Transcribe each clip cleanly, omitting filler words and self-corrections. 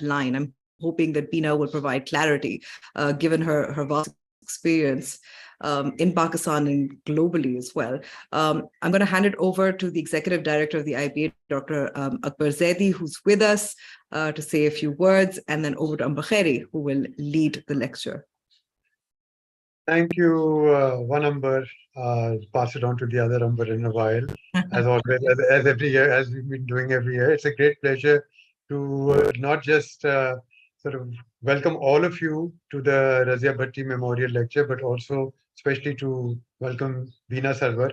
line. I'm hoping that Beena will provide clarity, given her vast experience in Pakistan and globally as well. I'm going to hand it over to the Executive Director of the IBA, Dr. Akbar Zaidi, who's with us to say a few words, and then over to Amber Khairi, who will lead the lecture. Thank you, one Amber. Pass it on to the other Amber in a while. As always, as every year, as we've been doing every year, it's a great pleasure to not just sort of welcome all of you to the Razia Bhatti Memorial Lecture, but also especially to welcome Beena Sarwar,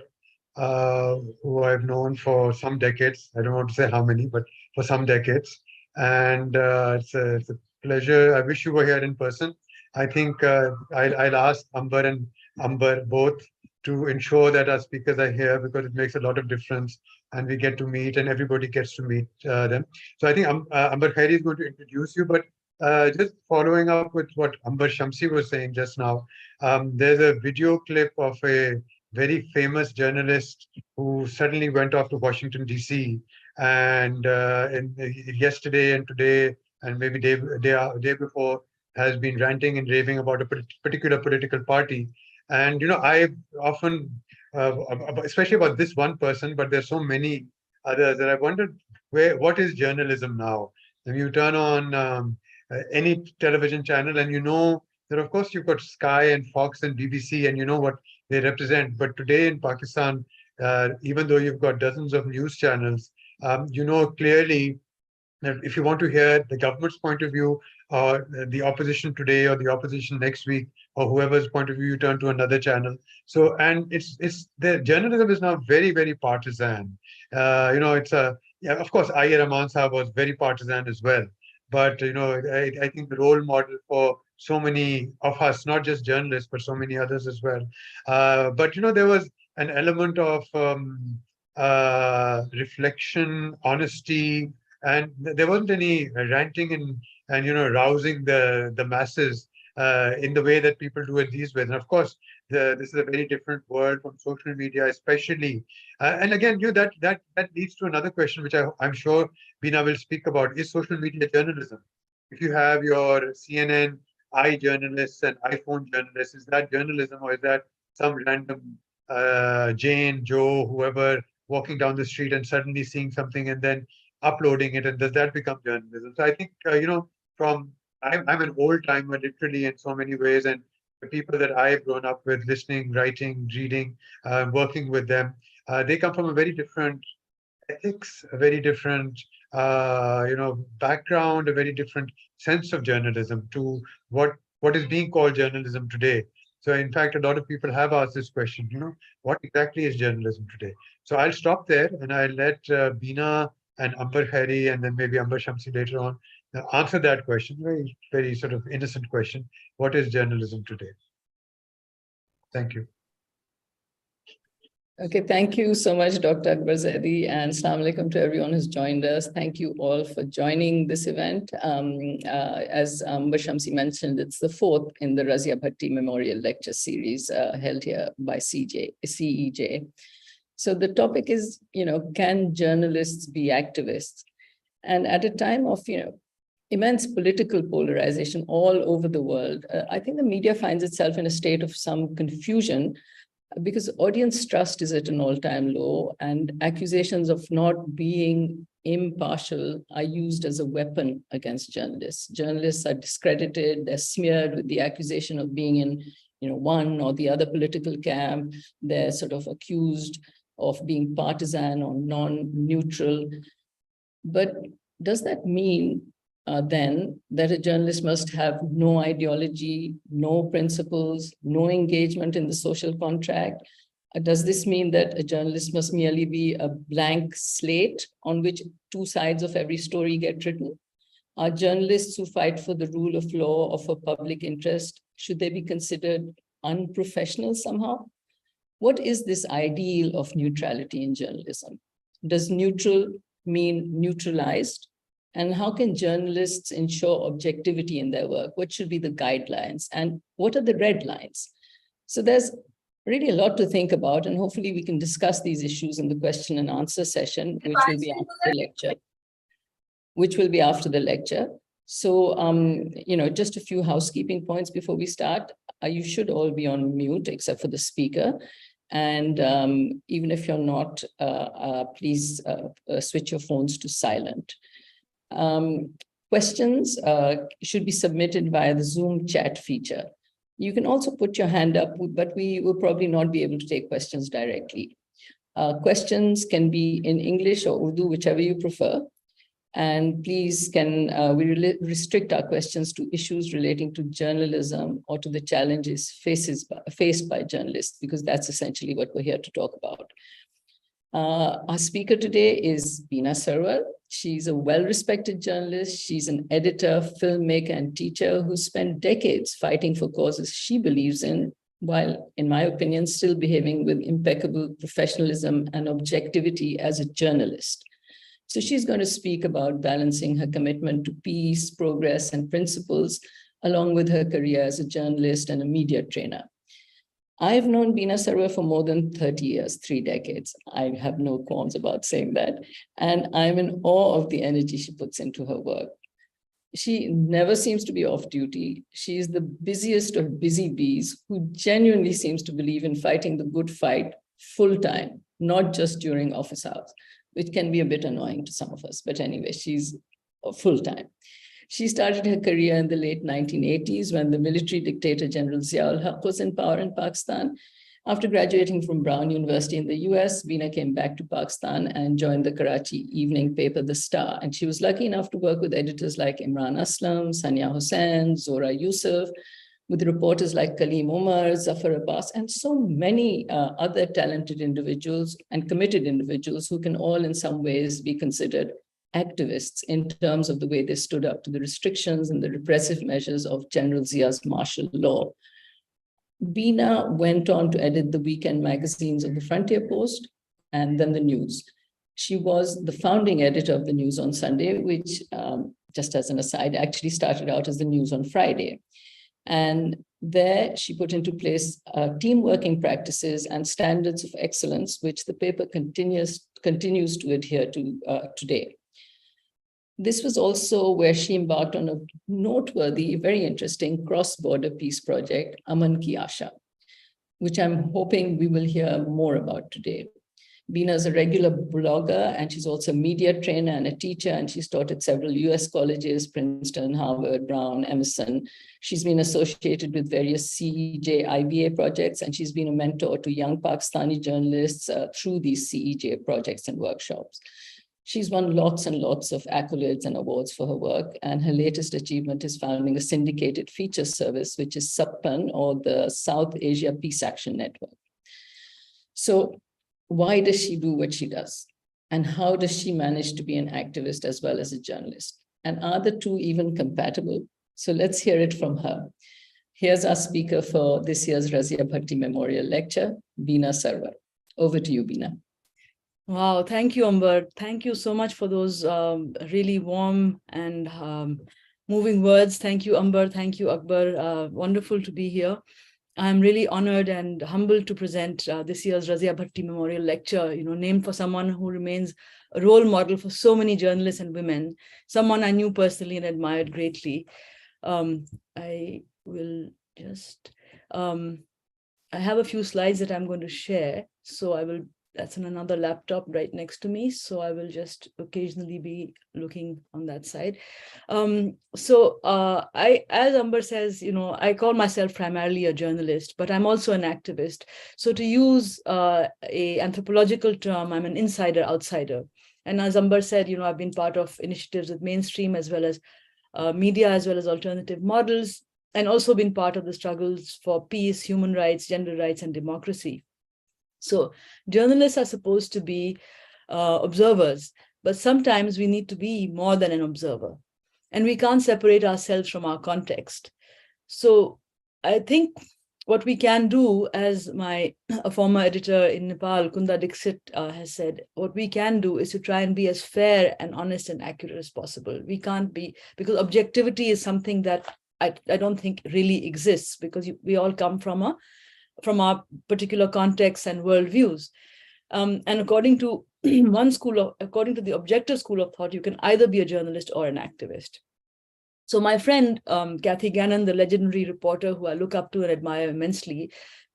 who I've known for some decades. I don't want to say how many, but for some decades. And it's a pleasure. I wish you were here in person. I think I'll ask Amber and Amber both to ensure that our speakers are here, because it makes a lot of difference and we get to meet and everybody gets to meet them. So I think Amber Khairi is going to introduce you, but just following up with what Amber Shamsi was saying just now, there's a video clip of a very famous journalist who suddenly went off to Washington, D.C. and yesterday and today and maybe day before has been ranting and raving about a particular political party. And, you know, I often, especially about this one person, but there's so many others that I wondered, what is journalism now? If you turn on any television channel and you know that, of course, you've got Sky and Fox and BBC and you know what they represent. But today in Pakistan, even though you've got dozens of news channels, you know clearly that if you want to hear the government's point of view, or the opposition today, or the opposition next week, or whoever's point of view, you turn to another channel. So, and it's the journalism is now very, very partisan. You know, it's yeah, of course, Ayer Rahman Sahab was very partisan as well. But, you know, I think the role model for so many of us, not just journalists, but so many others as well. But, you know, there was an element of reflection, honesty, and there wasn't any ranting and you know, rousing the masses in the way that people do it these days. And of course, this is a very different world from social media, especially. And again, you that leads to another question, which I'm sure Beena will speak about: is social media journalism? If you have your CNN journalists and iPhone journalists, is that journalism, or is that some random Jane, Joe, whoever walking down the street and suddenly seeing something and then uploading it, and does that become journalism? So I think you know, I'm an old timer literally in so many ways, and the people that I've grown up with, listening, writing, reading, working with them, they come from a very different ethics, a very different you know, background, a very different sense of journalism to what is being called journalism today. So in fact, a lot of people have asked this question, you know, what exactly is journalism today? So I'll stop there and I'll let Beena and Amber Khairi, and then maybe Amber Shamsi later on, answer that question. Very, very sort of innocent question. What is journalism today? Thank you. Okay, thank you so much, Dr. Akbar Zaidi, and Assalamu alaikum to everyone who's joined us. Thank you all for joining this event. As Amber Shamsi mentioned, it's the fourth in the Razia Bhatti Memorial Lecture Series held here by CEJ. So the topic is, you know, can journalists be activists? And at a time of, you know, immense political polarization all over the world, I think the media finds itself in a state of some confusion, because audience trust is at an all-time low and accusations of not being impartial are used as a weapon against journalists. Journalists are discredited, they're smeared with the accusation of being in, you know, one or the other political camp. They're sort of accused of being partisan or non-neutral. But does that mean then that a journalist must have no ideology, no principles, no engagement in the social contract? Does this mean that a journalist must merely be a blank slate on which two sides of every story get written? Are journalists who fight for the rule of law or for public interest, should they be considered unprofessional somehow? What is this ideal of neutrality in journalism? Does neutral mean neutralized? And how can journalists ensure objectivity in their work? What should be the guidelines? And what are the red lines? So there's really a lot to think about, and hopefully we can discuss these issues in the question and answer session, which will be after the lecture. So, just a few housekeeping points before we start. You should all be on mute except for the speaker. And even if you're not, please switch your phones to silent. Questions should be submitted via the Zoom chat feature. You can also put your hand up, but we will probably not be able to take questions directly. Questions can be in English or Urdu, whichever you prefer. And please, we restrict our questions to issues relating to journalism or to the challenges faced by journalists, because that's essentially what we're here to talk about. Our speaker today is Beena Sarwar. She's a well-respected journalist. She's an editor, filmmaker, and teacher who spent decades fighting for causes she believes in, while, in my opinion, still behaving with impeccable professionalism and objectivity as a journalist. So she's going to speak about balancing her commitment to peace, progress, and principles, along with her career as a journalist and a media trainer. I've known Beena Sarwar for more than 30 years, 3 decades. I have no qualms about saying that. And I'm in awe of the energy she puts into her work. She never seems to be off duty. She is the busiest of busy bees who genuinely seems to believe in fighting the good fight full time, not just during office hours, which can be a bit annoying to some of us. But anyway, she's full time. She started her career in the late 1980s when the military dictator General Zia-ul-Haq was in power in Pakistan. After graduating from Brown University in the US, Beena came back to Pakistan and joined the Karachi evening paper, The Star. And she was lucky enough to work with editors like Imran Aslam, Sania Hussain, Zora Yusuf, with reporters like Kaleem Umar, Zafar Abbas, and so many other talented individuals and committed individuals who can all in some ways be considered activists in terms of the way they stood up to the restrictions and the repressive measures of General Zia's martial law. Beena went on to edit the weekend magazines of the Frontier Post and then the News. She was the founding editor of the News on Sunday, which, just as an aside, actually started out as the News on Friday. And there she put into place team working practices and standards of excellence, which the paper continues to adhere to today. This was also where she embarked on a noteworthy, very interesting cross-border peace project, Aman Ki Asha, which I'm hoping we will hear more about today. Beena is a regular blogger, and she's also a media trainer and a teacher, and she's taught at several US colleges, Princeton, Harvard, Brown, Emerson. She's been associated with various CEJ-IBA projects, and she's been a mentor to young Pakistani journalists through these CEJ projects and workshops. She's won lots and lots of accolades and awards for her work, and her latest achievement is founding a syndicated feature service, which is SAPPAN, or the South Asia Peace Action Network. So why does she do what she does? And how does she manage to be an activist as well as a journalist? And are the two even compatible? So let's hear it from her. Here's our speaker for this year's Razia Bhatti Memorial Lecture, Beena Sarwar. Over to you, Beena. Wow, thank you, Amber. Thank you so much for those really warm and moving words. Thank you, Amber. Thank you, Akbar. Wonderful to be here. I'm really honored and humbled to present this year's Razia Bhatti Memorial Lecture, named for someone who remains a role model for so many journalists and women, someone I knew personally and admired greatly. I will just, I have a few slides that I'm going to share, so that's on another laptop right next to me. So I will just occasionally be looking on that side. As Amber says, I call myself primarily a journalist, but I'm also an activist. So to use a anthropological term, I'm an insider outsider. And as Amber said, I've been part of initiatives with mainstream as well as media, as well as alternative models, and also been part of the struggles for peace, human rights, gender rights, and democracy. So journalists are supposed to be observers, but sometimes we need to be more than an observer, and we can't separate ourselves from our context. So I think what we can do, as a former editor in Nepal, Kunda Dixit, has said, what we can do is to try and be as fair and honest and accurate as possible. We can't be, because objectivity is something that I don't think really exists, because we all come from our particular contexts and worldviews. And according to according to the objective school of thought, you can either be a journalist or an activist. So my friend, Kathy Gannon, the legendary reporter who I look up to and admire immensely,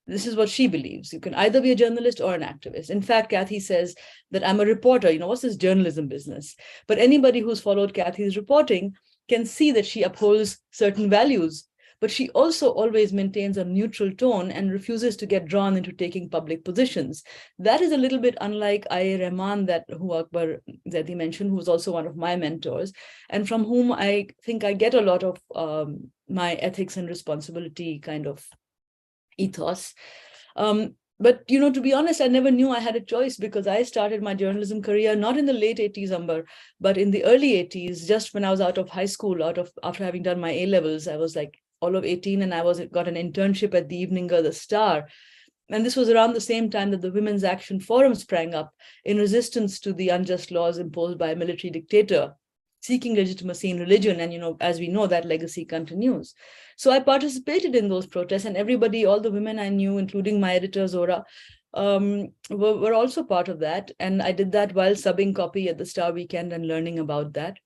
this is what she believes. You can either be a journalist or an activist. In fact, Kathy says that I'm a reporter. What's this journalism business? But anybody who's followed Kathy's reporting can see that she upholds certain values, but she also always maintains a neutral tone and refuses to get drawn into taking public positions. That is a little bit unlike I.A. Rahman, who Akbar Zaidi mentioned, who was also one of my mentors, and from whom I think I get a lot of my ethics and responsibility kind of ethos. But to be honest, I never knew I had a choice, because I started my journalism career not in the late 80s, Amber, but in the early 80s, just when I was out of high school, after having done my A-levels. I was like all of 18, and I got an internship at the Eveninger, The Star. And this was around the same time that the Women's Action Forum sprang up in resistance to the unjust laws imposed by a military dictator, seeking legitimacy in religion. And, as we know, that legacy continues. So I participated in those protests, and everybody, all the women I knew, including my editor, Zora, were also part of that. And I did that while subbing copy at the Star Weekend and learning about that.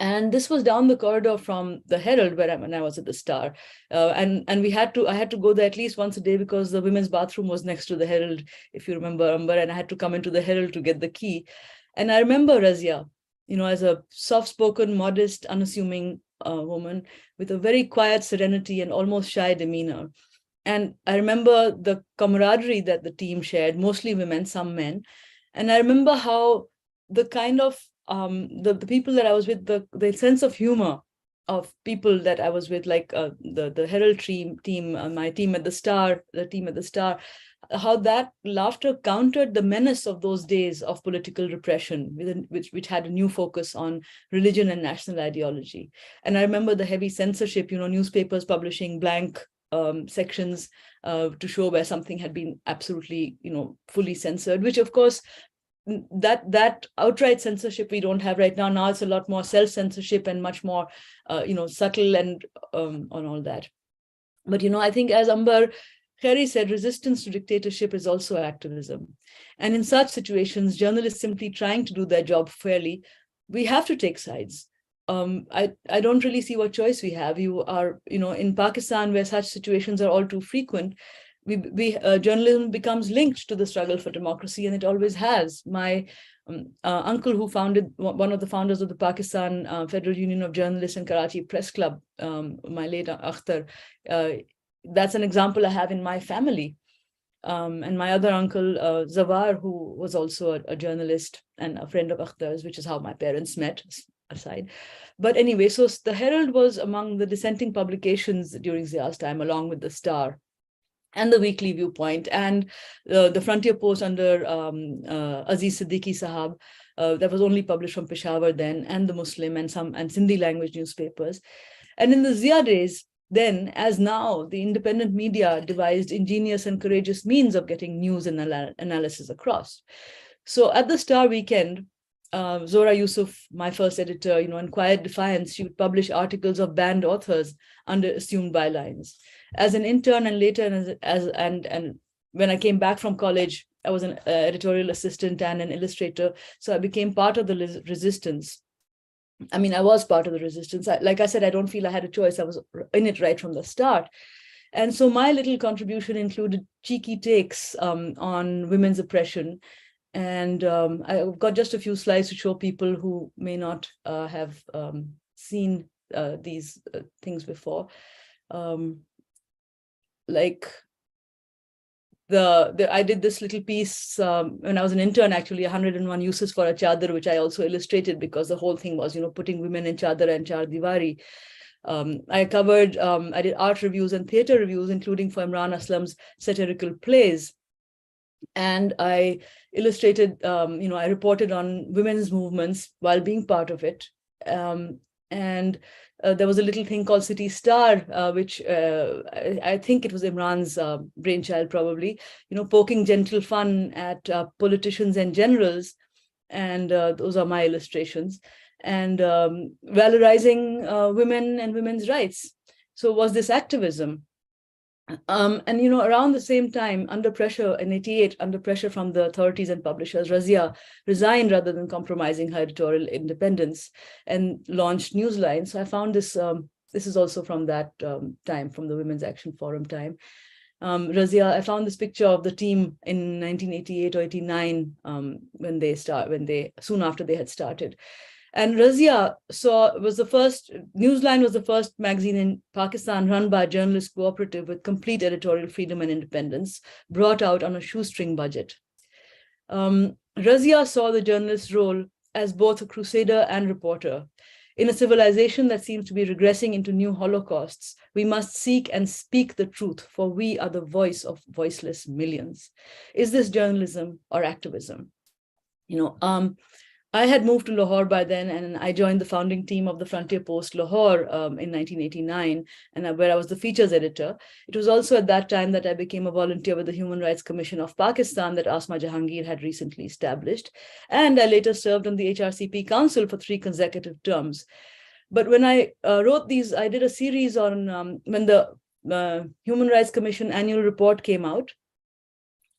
And this was down the corridor from the Herald, when I was at the Star. And I had to go there at least once a day, because the women's bathroom was next to the Herald, if you remember, Amber, and I had to come into the Herald to get the key. And I remember Razia, as a soft-spoken, modest, unassuming woman with a very quiet serenity and almost shy demeanor. And I remember the camaraderie that the team shared, mostly women, some men. And I remember how the kind of the people that I was with, the sense of humor of people that I was with, like the Herald team, my team at the Star, how that laughter countered the menace of those days of political repression, which had a new focus on religion and national ideology. And I remember the heavy censorship, newspapers publishing blank sections to show where something had been absolutely, fully censored, which of course, that outright censorship we don't have right now. Now it's a lot more self-censorship and much more, subtle and on all that. But, I think, as Amber Khairi said, resistance to dictatorship is also activism. And in such situations, journalists simply trying to do their job fairly, we have to take sides. I don't really see what choice we have. You are, in Pakistan, where such situations are all too frequent, journalism becomes linked to the struggle for democracy, and it always has. My uncle, who founded, one of the founders of the Pakistan Federal Union of Journalists and Karachi Press Club, my late Akhtar, that's an example I have in my family. And my other uncle, Zawar, who was also a journalist and a friend of Akhtar's, which is how my parents met, aside. But anyway, so the Herald was among the dissenting publications during Zia's time, along with the Star and the Weekly Viewpoint, and the Frontier Post under Aziz Siddiqui Sahab, that was only published from Peshawar then, and the Muslim and Sindhi language newspapers. And in the Zia days, then, as now, the independent media devised ingenious and courageous means of getting news and analysis across. So at the Star Weekend, Zora Yusuf, my first editor, in quiet defiance, she would publish articles of banned authors under assumed bylines. As an intern and later and when I came back from college, I was an editorial assistant and an illustrator. So I became part of the resistance. I mean, I was part of the resistance. Like I said, I don't feel I had a choice. I was in it right from the start. And so my little contribution included cheeky takes on women's oppression. And I've got just a few slides to show people who may not have seen these things before. Like I did this little piece when I was an intern, actually, 101 uses for a chadar, which I also illustrated, because the whole thing was, putting women in chadar and char diwari. I did art reviews and theater reviews, including for Imran Aslam's satirical plays. And I illustrated, I reported on women's movements while being part of it. And there was a little thing called City Star, which I think it was Imran's brainchild, probably, poking gentle fun at politicians and generals. And those are my illustrations. And valorizing women and women's rights. So was this activism? And around the same time, under pressure in '88, under pressure from the authorities and publishers, Razia resigned rather than compromising her editorial independence and launched Newsline. So I found this. This is also from that time, from the Women's Action Forum time. Razia, I found this picture of the team in 1988 or '89 soon after they had started. And Razia Newsline was the first magazine in Pakistan run by a journalist cooperative with complete editorial freedom and independence, brought out on a shoestring budget. Razia saw the journalist's role as both a crusader and reporter. In a civilization that seems to be regressing into new holocausts, we must seek and speak the truth, for we are the voice of voiceless millions. Is this journalism or activism? I had moved to Lahore by then, and I joined the founding team of the Frontier Post Lahore in 1989, and where I was the features editor. It was also at that time that I became a volunteer with the Human Rights Commission of Pakistan that Asma Jahangir had recently established. And I later served on the HRCP Council for 3 consecutive terms. But when I wrote these, I did a series on when the Human Rights Commission annual report came out.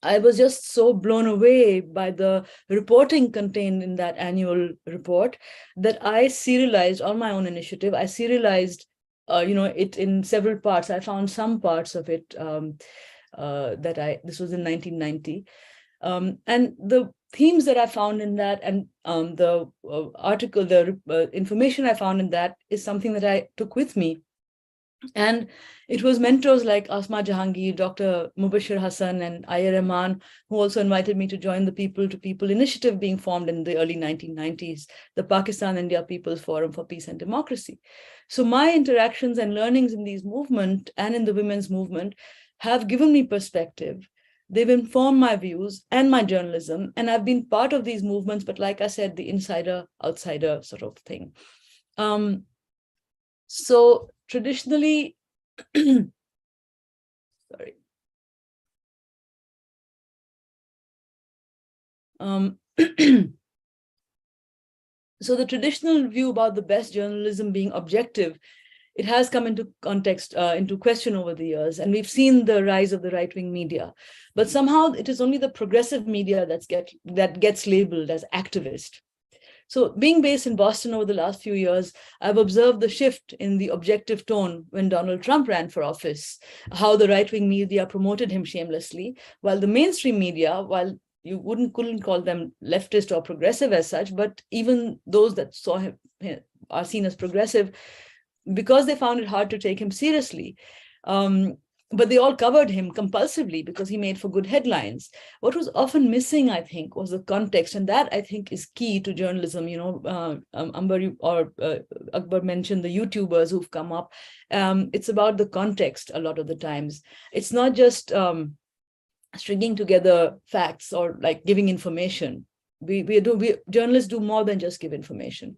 I was just so blown away by the reporting contained in that annual report that I serialized on my own initiative. I serialized, it in several parts. I found some parts of it this was in 1990. And the themes that I found in that and the article, the information I found in that is something that I took with me. And it was mentors like Asma Jahangir, Dr. Mubashir Hassan, and Aya Rahman, who also invited me to join the People to People initiative being formed in the early 1990s, the Pakistan India People's Forum for Peace and Democracy. So my interactions and learnings in these movement and in the women's movement have given me perspective. They've informed my views and my journalism, and I've been part of these movements, but like I said, the insider-outsider sort of thing. So traditionally, sorry. So the traditional view about the best journalism being objective, it has come into context, into question over the years, and we've seen the rise of the right-wing media. But somehow it is only the progressive media that gets labeled as activist. So being based in Boston over the last few years, I've observed the shift in the objective tone when Donald Trump ran for office, how the right-wing media promoted him shamelessly, while the mainstream media, while you couldn't call them leftist or progressive as such, but even those that saw him are seen as progressive because they found it hard to take him seriously. But they all covered him compulsively because he made for good headlines. What was often missing, I think, was the context. And that, I think, is key to journalism. Amber or Akbar mentioned the YouTubers who've come up. It's about the context a lot of the times. It's not just stringing together facts or like giving information. Journalists do more than just give information.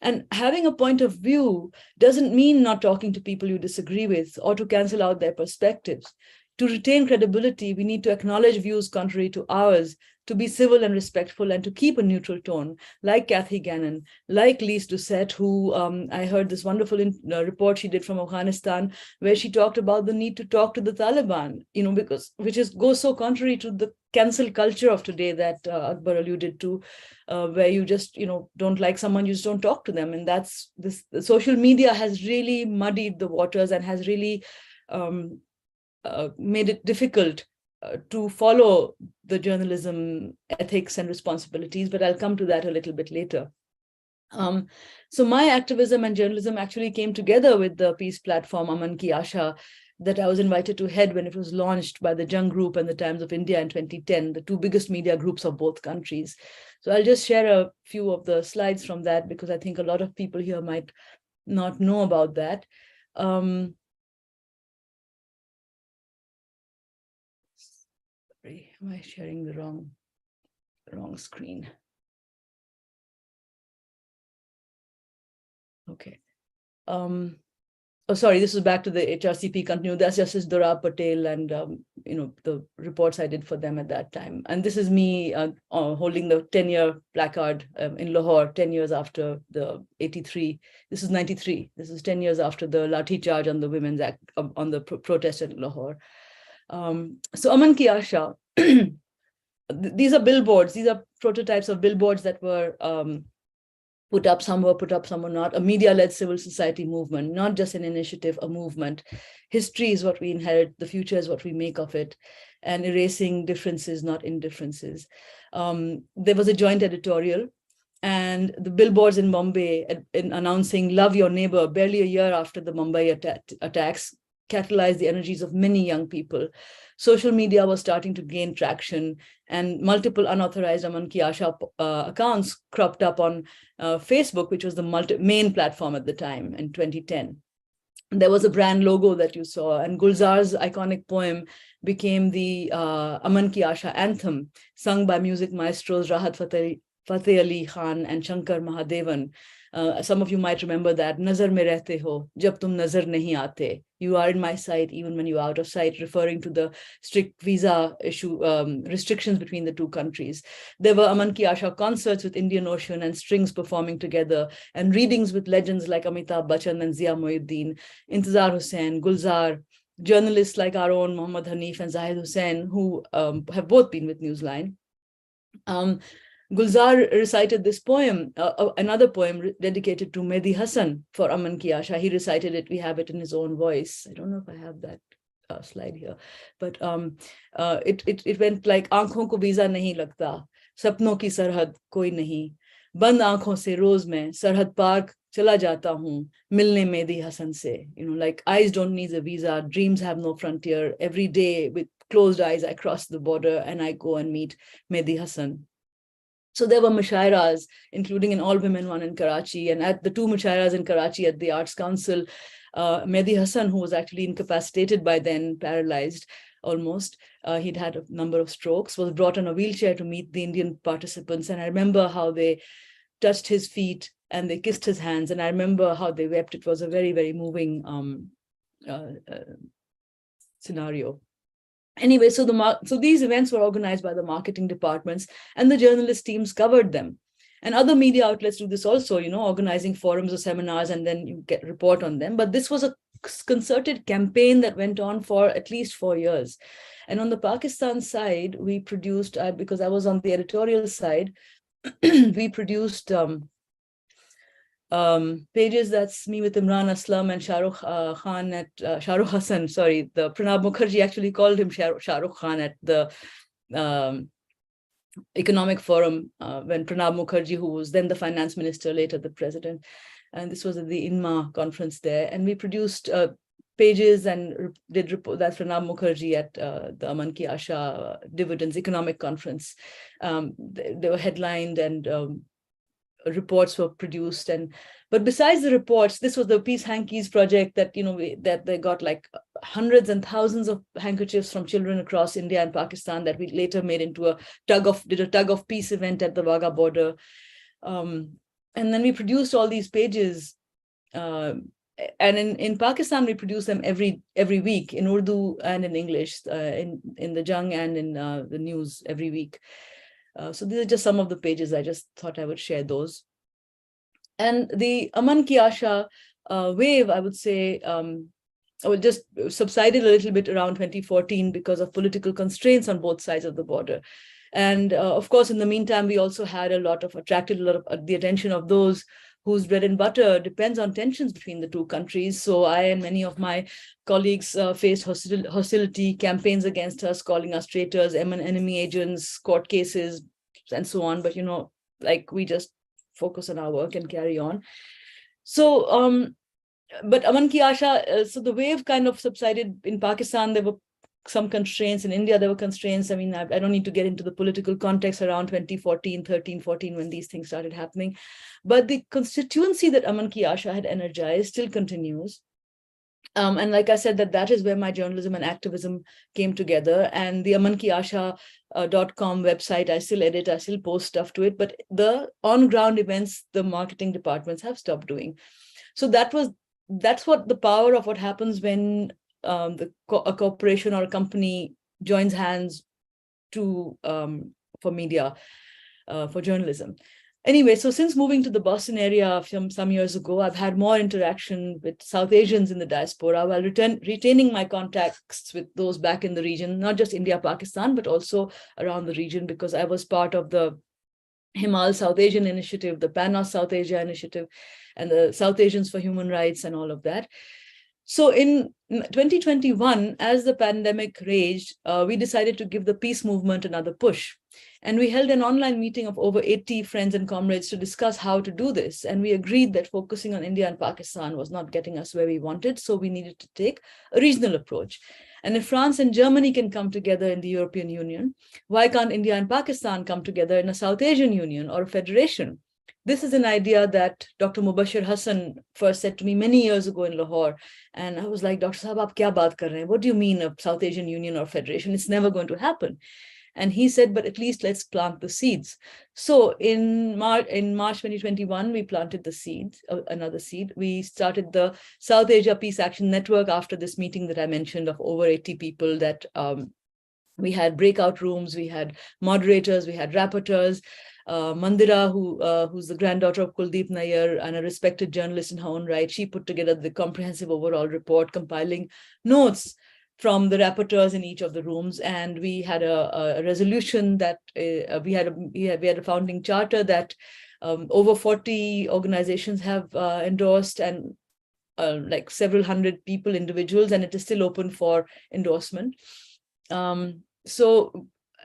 And having a point of view doesn't mean not talking to people you disagree with or to cancel out their perspectives. To retain credibility, we need to acknowledge views contrary to ours, to be civil and respectful, and to keep a neutral tone, like Kathy Gannon, like Lise Doucette, who I heard this wonderful report she did from Afghanistan, where she talked about the need to talk to the Taliban, goes so contrary to the cancel culture of today that Akbar alluded to, where you just, don't like someone, you just don't talk to them. And the social media has really muddied the waters and has really made it difficult to follow the journalism ethics and responsibilities, but I'll come to that a little bit later. So my activism and journalism actually came together with the peace platform Aman Ki Asha that I was invited to head when it was launched by the Jung Group and the Times of India in 2010, the 2 biggest media groups of both countries. So I'll just share a few of the slides from that because I think a lot of people here might not know about that. Sorry, am I sharing the wrong screen? Okay. oh, sorry, this was back to the HRCP continue. That's Justice Dorab Patel and, the reports I did for them at that time. And this is me holding the 10-year placard in Lahore, 10 years after the 83. This is 93. This is 10 years after the Lathi charge on the Women's Act, on the protest at Lahore. So Aman Ki Asha, these are billboards. These are prototypes of billboards that were put up, some were put up, some were not. A media-led civil society movement, not just an initiative, a movement. History is what we inherit, the future is what we make of it, and erasing differences, not indifferences. There was a joint editorial, and the billboards in Bombay in announcing "Love Your Neighbor" barely a year after the Mumbai attacks catalyzed the energies of many young people. Social media was starting to gain traction, and multiple unauthorized Aman Ki Asha accounts cropped up on Facebook, which was the main platform at the time in 2010. There was a brand logo that you saw, and Gulzar's iconic poem became the Aman Ki Asha anthem, sung by music maestros Rahat Fateh Ali Khan and Shankar Mahadevan. Some of you might remember that, Nazar mein rehte ho, jab tum nazar nahi aate. You are in my sight even when you are out of sight, referring to the strict visa issue restrictions between the two countries. There were Aman Ki Asha concerts with Indian Ocean and Strings performing together, and readings with legends like Amitabh Bachchan and Zia Mohyuddin, Intizar Hussain, Gulzar, journalists like our own Muhammad Hanif and Zahid Hussain, who have both been with Newsline. Gulzar recited this poem, another poem dedicated to Mehdi Hassan for Aman Ki Asha. He recited it. We have it in his own voice. I don't know if I have that slide here, but it went like, "Aankhon ko visa nahi lagta, sapnon ki sarhad koi nahi, band aankhon se roz main sarhad park chala jata hoon, milne Mehdi Hassan se." Like, eyes don't need a visa, dreams have no frontier. Every day with closed eyes, I cross the border and I go and meet Mehdi Hassan. So there were mushairas, including an all-women one in Karachi, and at the two mushairas in Karachi at the Arts Council, Mehdi Hassan, who was actually incapacitated by then, paralyzed almost, he'd had a number of strokes, was brought on a wheelchair to meet the Indian participants. And I remember how they touched his feet and they kissed his hands, and I remember how they wept. It was a very, very moving scenario. Anyway, so these events were organized by the marketing departments, and the journalist teams covered them. And other media outlets do this also, organizing forums or seminars, and then you report on them. But this was a concerted campaign that went on for at least 4 years. And on the Pakistan side, we produced, because I was on the editorial side, we produced pages. That's me with Imran Aslam and Shahrukh Khan at Shahrukh Hassan. Sorry, the Pranab Mukherjee actually called him Shahrukh Khan at the Economic Forum when Pranab Mukherjee, who was then the finance minister, later the president, and this was at the INMA conference there. And we produced pages and did report. That's Pranab Mukherjee at the Aman Ki Asha Dividends Economic Conference. They were headlined, and reports were produced. But besides the reports, this was the Peace Hankies project that that they got like hundreds and thousands of handkerchiefs from children across India and Pakistan that we later made into a tug of peace event at the Wagah border. And then we produced all these pages, and in Pakistan we produce them every week in Urdu and in English, in the Jung and in the news every week. So these are just some of the pages. I just thought I would share those. And the Aman Ki Asha wave, I would say, just subsided a little bit around 2014 because of political constraints on both sides of the border. And of course, in the meantime, we also had attracted a lot of the attention of those whose bread and butter depends on tensions between the two countries. So I and many of my colleagues faced hostility, campaigns against us, calling us traitors, enemy agents, court cases, and so on. But, we just focus on our work and carry on. So, but Aman Ki Asha, so the wave kind of subsided in Pakistan. There were some constraints. In India, there were constraints. I mean, I don't need to get into the political context around 13, 14, when these things started happening. But the constituency that Aman Ki Asha had energized still continues. And like I said, that is where my journalism and activism came together. And the amankiasha.com website, I still edit, I still post stuff to it. But the on-ground events, the marketing departments have stopped doing. So that was that's what the power of what happens when a corporation or a company joins hands to for media, for journalism. Anyway, so since moving to the Boston area some years ago, I've had more interaction with South Asians in the diaspora while retaining my contacts with those back in the region, not just India, Pakistan, but also around the region, because I was part of the Himal South Asian Initiative, the PANOS South Asia Initiative, and the South Asians for Human Rights and all of that. So in 2021, as the pandemic raged, we decided to give the peace movement another push. And we held an online meeting of over 80 friends and comrades to discuss how to do this. And we agreed that focusing on India and Pakistan was not getting us where we wanted, so we needed to take a regional approach. And if France and Germany can come together in the European Union, why can't India and Pakistan come together in a South Asian Union or a federation? This is an idea that Dr. Mubashir Hassan first said to me many years ago in Lahore. And I was like, Dr. Sahab, aap kya baat kar rahe hain? What do you mean a South Asian Union or federation? It's never going to happen. And he said, but at least let's plant the seeds. So in March 2021, we planted the seed, another seed. We started the South Asia Peace Action Network after this meeting that I mentioned of over 80 people that we had breakout rooms, we had moderators, we had rapporteurs. Mandira, who's the granddaughter of Kuldeep Nair and a respected journalist in her own right, she put together the comprehensive overall report, compiling notes from the rapporteurs in each of the rooms. And we had a resolution that we had a founding charter that over 40 organizations have endorsed, and like several hundred people, individuals, and it is still open for endorsement. And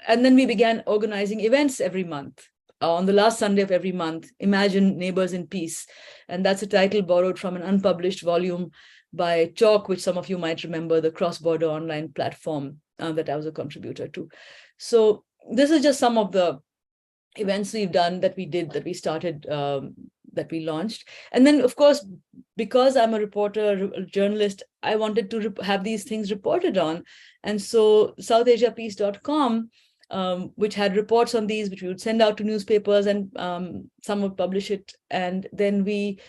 then we began organizing events every month. On the last Sunday of every month, Imagine Neighbors in Peace. And that's a title borrowed from an unpublished volume by Chalk, which some of you might remember, the cross-border online platform that I was a contributor to. So this is just some of the events we've done, that we started, that we launched. And then, of course, because I'm a reporter, a journalist, I wanted to have these things reported on. And so SouthAsiaPeace.com, which had reports on these, which we would send out to newspapers, and some would publish it. And then we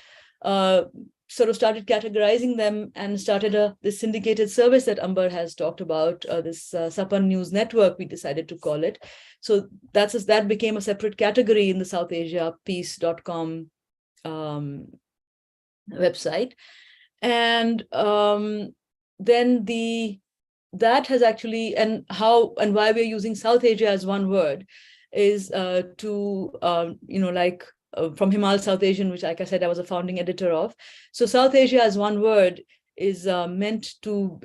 sort of started categorizing them and started this syndicated service that Amber has talked about, this Sapan News Network, we decided to call it. So that became a separate category in the SouthAsiaPeace.com website. And then that has actually, and how and why we're using South Asia as one word is from Himal South Asian, which, like I said, I was a founding editor of. So South Asia as one word is meant to,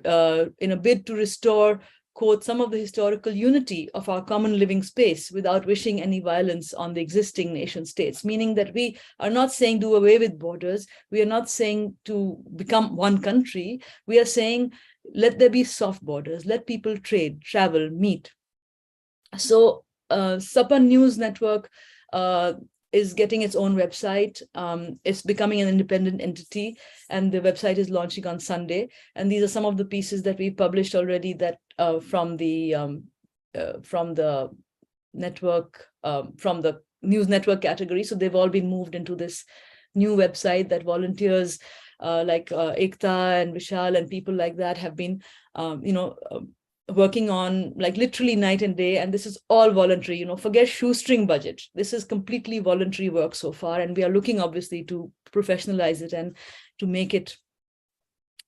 in a bid to restore, quote, some of the historical unity of our common living space without wishing any violence on the existing nation states, meaning that we are not saying do away with borders. We are not saying to become one country. We are saying, let there be soft borders, let people trade, travel, meet. So Sapan News Network is getting its own website. It's becoming an independent entity, and the website is launching on Sunday. And these are some of the pieces that we've published already that from the network, from the news network category. So they've all been moved into this new website that volunteers like Ekta and Vishal and people like that have been, working on, like literally night and day. And this is all voluntary, forget shoestring budget. This is completely voluntary work so far. And we are looking obviously to professionalize it and to make it.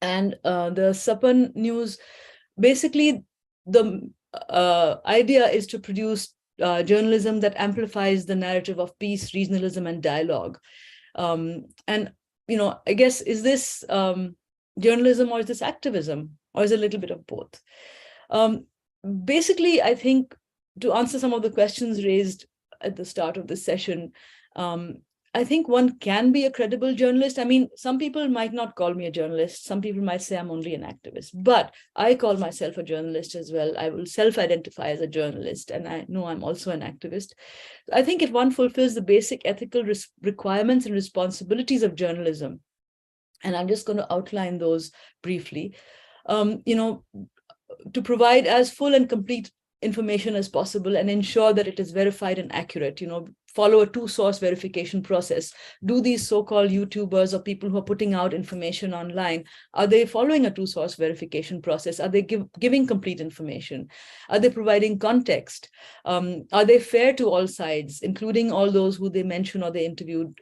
And the Sapan News, basically the idea is to produce journalism that amplifies the narrative of peace, regionalism, and dialogue. And, I guess, is this journalism or is this activism, or is it a little bit of both? Basically, I think to answer some of the questions raised at the start of this session, I think one can be a credible journalist. I mean, some people might not call me a journalist. Some people might say I'm only an activist, but I call myself a journalist as well. I will self-identify as a journalist, and I know I'm also an activist. I think if one fulfills the basic ethical requirements and responsibilities of journalism, and I'm just going to outline those briefly, to provide as full and complete information as possible and ensure that it is verified and accurate. follow a two-source verification process? Do these so-called YouTubers or people who are putting out information online, are they following a two-source verification process? Are they giving complete information? Are they providing context? Are they fair to all sides, including all those who they mention or they interviewed?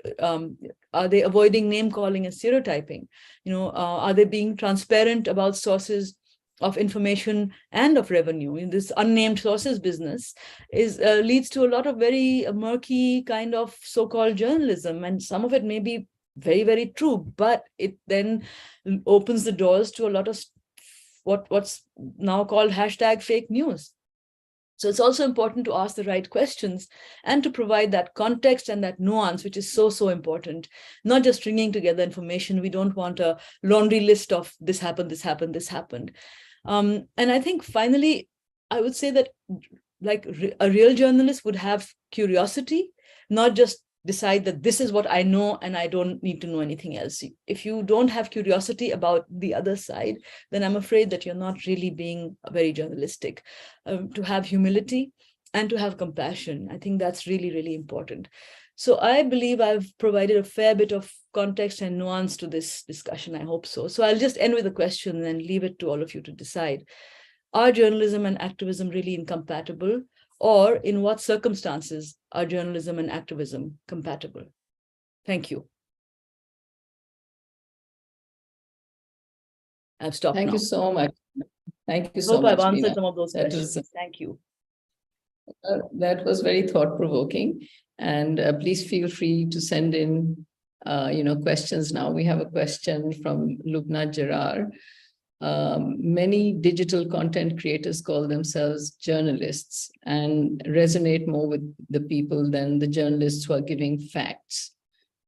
Are they avoiding name calling and stereotyping? Are they being transparent about sources of information and of revenue? In this unnamed sources business leads to a lot of very murky kind of so-called journalism, and some of it may be very, very true, but it then opens the doors to a lot of what's now called hashtag fake news. So it's also important to ask the right questions and to provide that context and that nuance, which is so, so important. Not just stringing together information. We don't want a laundry list of this happened, this happened, this happened. And I think finally, I would say that like a real journalist would have curiosity, not just decide that this is what I know and I don't need to know anything else. If you don't have curiosity about the other side, then I'm afraid that you're not really being very journalistic. To have humility and to have compassion, I think that's really, really important. So I believe I've provided a fair bit of context and nuance to this discussion. I hope so. So I'll just end with a question and leave it to all of you to decide. Are journalism and activism really incompatible? Or in what circumstances are journalism and activism compatible? Thank you. I've stopped Thank now. you so much. Thank you so Hope much, I've answered Beena. some of those That questions. was- Thank you. That was very thought-provoking. And please feel free to send in questions now. We have a question from Lubna Gerard. Many digital content creators call themselves journalists and resonate more with the people than the journalists who are giving facts.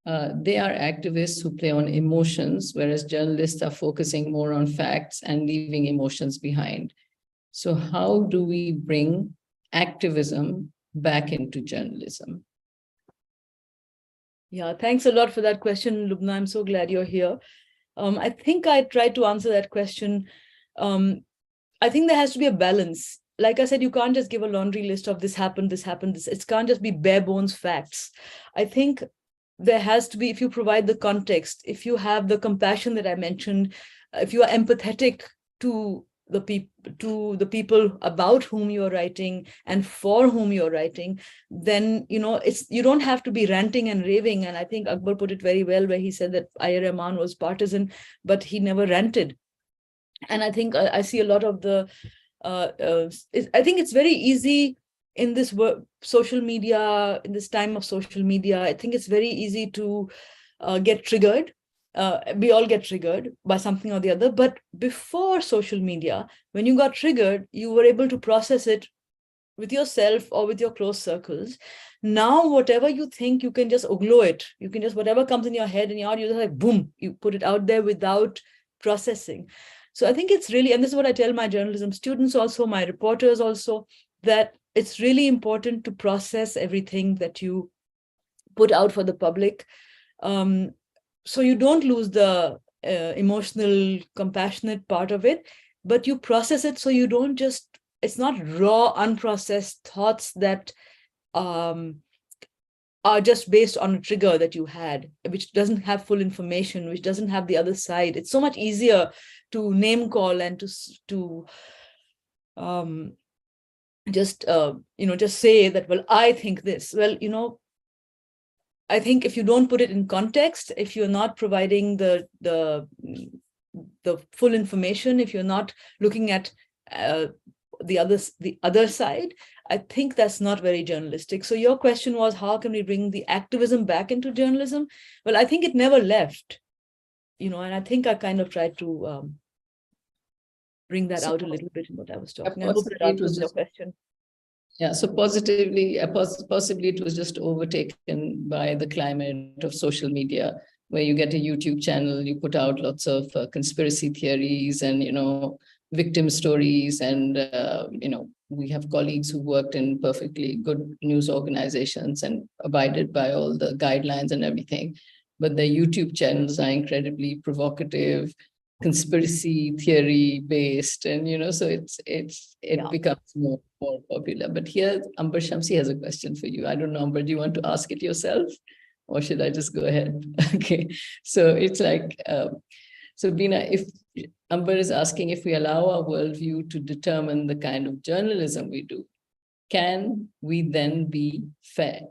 They are activists who play on emotions, whereas journalists are focusing more on facts and leaving emotions behind. So how do we bring activism back into journalism? Yeah, thanks a lot for that question, Lubna. I'm so glad you're here. I think I tried to answer that question. I think there has to be a balance. Like I said, you can't just give a laundry list of this happened, this happened, this. It can't just be bare bones facts. I think there has to be, if you provide the context, if you have the compassion that I mentioned, if you are empathetic to the people about whom you're writing and for whom you're writing, then you don't have to be ranting and raving. And I think Akbar put it very well where he said that Ayar Rahman was partisan, but he never ranted. And I think I see a lot of the I think it's very easy in this social media, in this time of social media. I think it's very easy to get triggered. We all get triggered by something or the other. But before social media, when you got triggered, you were able to process it with yourself or with your close circles. Now, whatever you think, you can just oglo it. You can just, whatever comes in your head and you're just like, boom, you put it out there without processing. So I think it's really, and this is what I tell my journalism students also, my reporters also, that it's really important to process everything that you put out for the public. So you don't lose the emotional, compassionate part of it, but you process it so you don't just, it's not raw, unprocessed thoughts that are just based on a trigger that you had, which doesn't have full information, which doesn't have the other side. It's so much easier to name call and to just say that, well, I think this. Well, I think if you don't put it in context, if you're not providing the full information, if you're not looking at the other side, I think that's not very journalistic. So your question was, how can we bring the activism back into journalism? Well, I think it never left, and I think I kind of tried to bring that out a little bit in what I was talking. I hope that answers your question. Yeah, so possibly it was just overtaken by the climate of social media, where you get a YouTube channel, you put out lots of conspiracy theories and, victim stories. And, we have colleagues who worked in perfectly good news organizations and abided by all the guidelines and everything. But the YouTube channels are incredibly provocative, conspiracy theory based, and so it becomes more popular. But here Amber Shamsi has a question for you. I don't know, Amber, do you want to ask it yourself, or should I just go ahead? Okay, so it's like so Beena, if Amber is asking, if we allow our worldview to determine the kind of journalism we do, can we then be fair?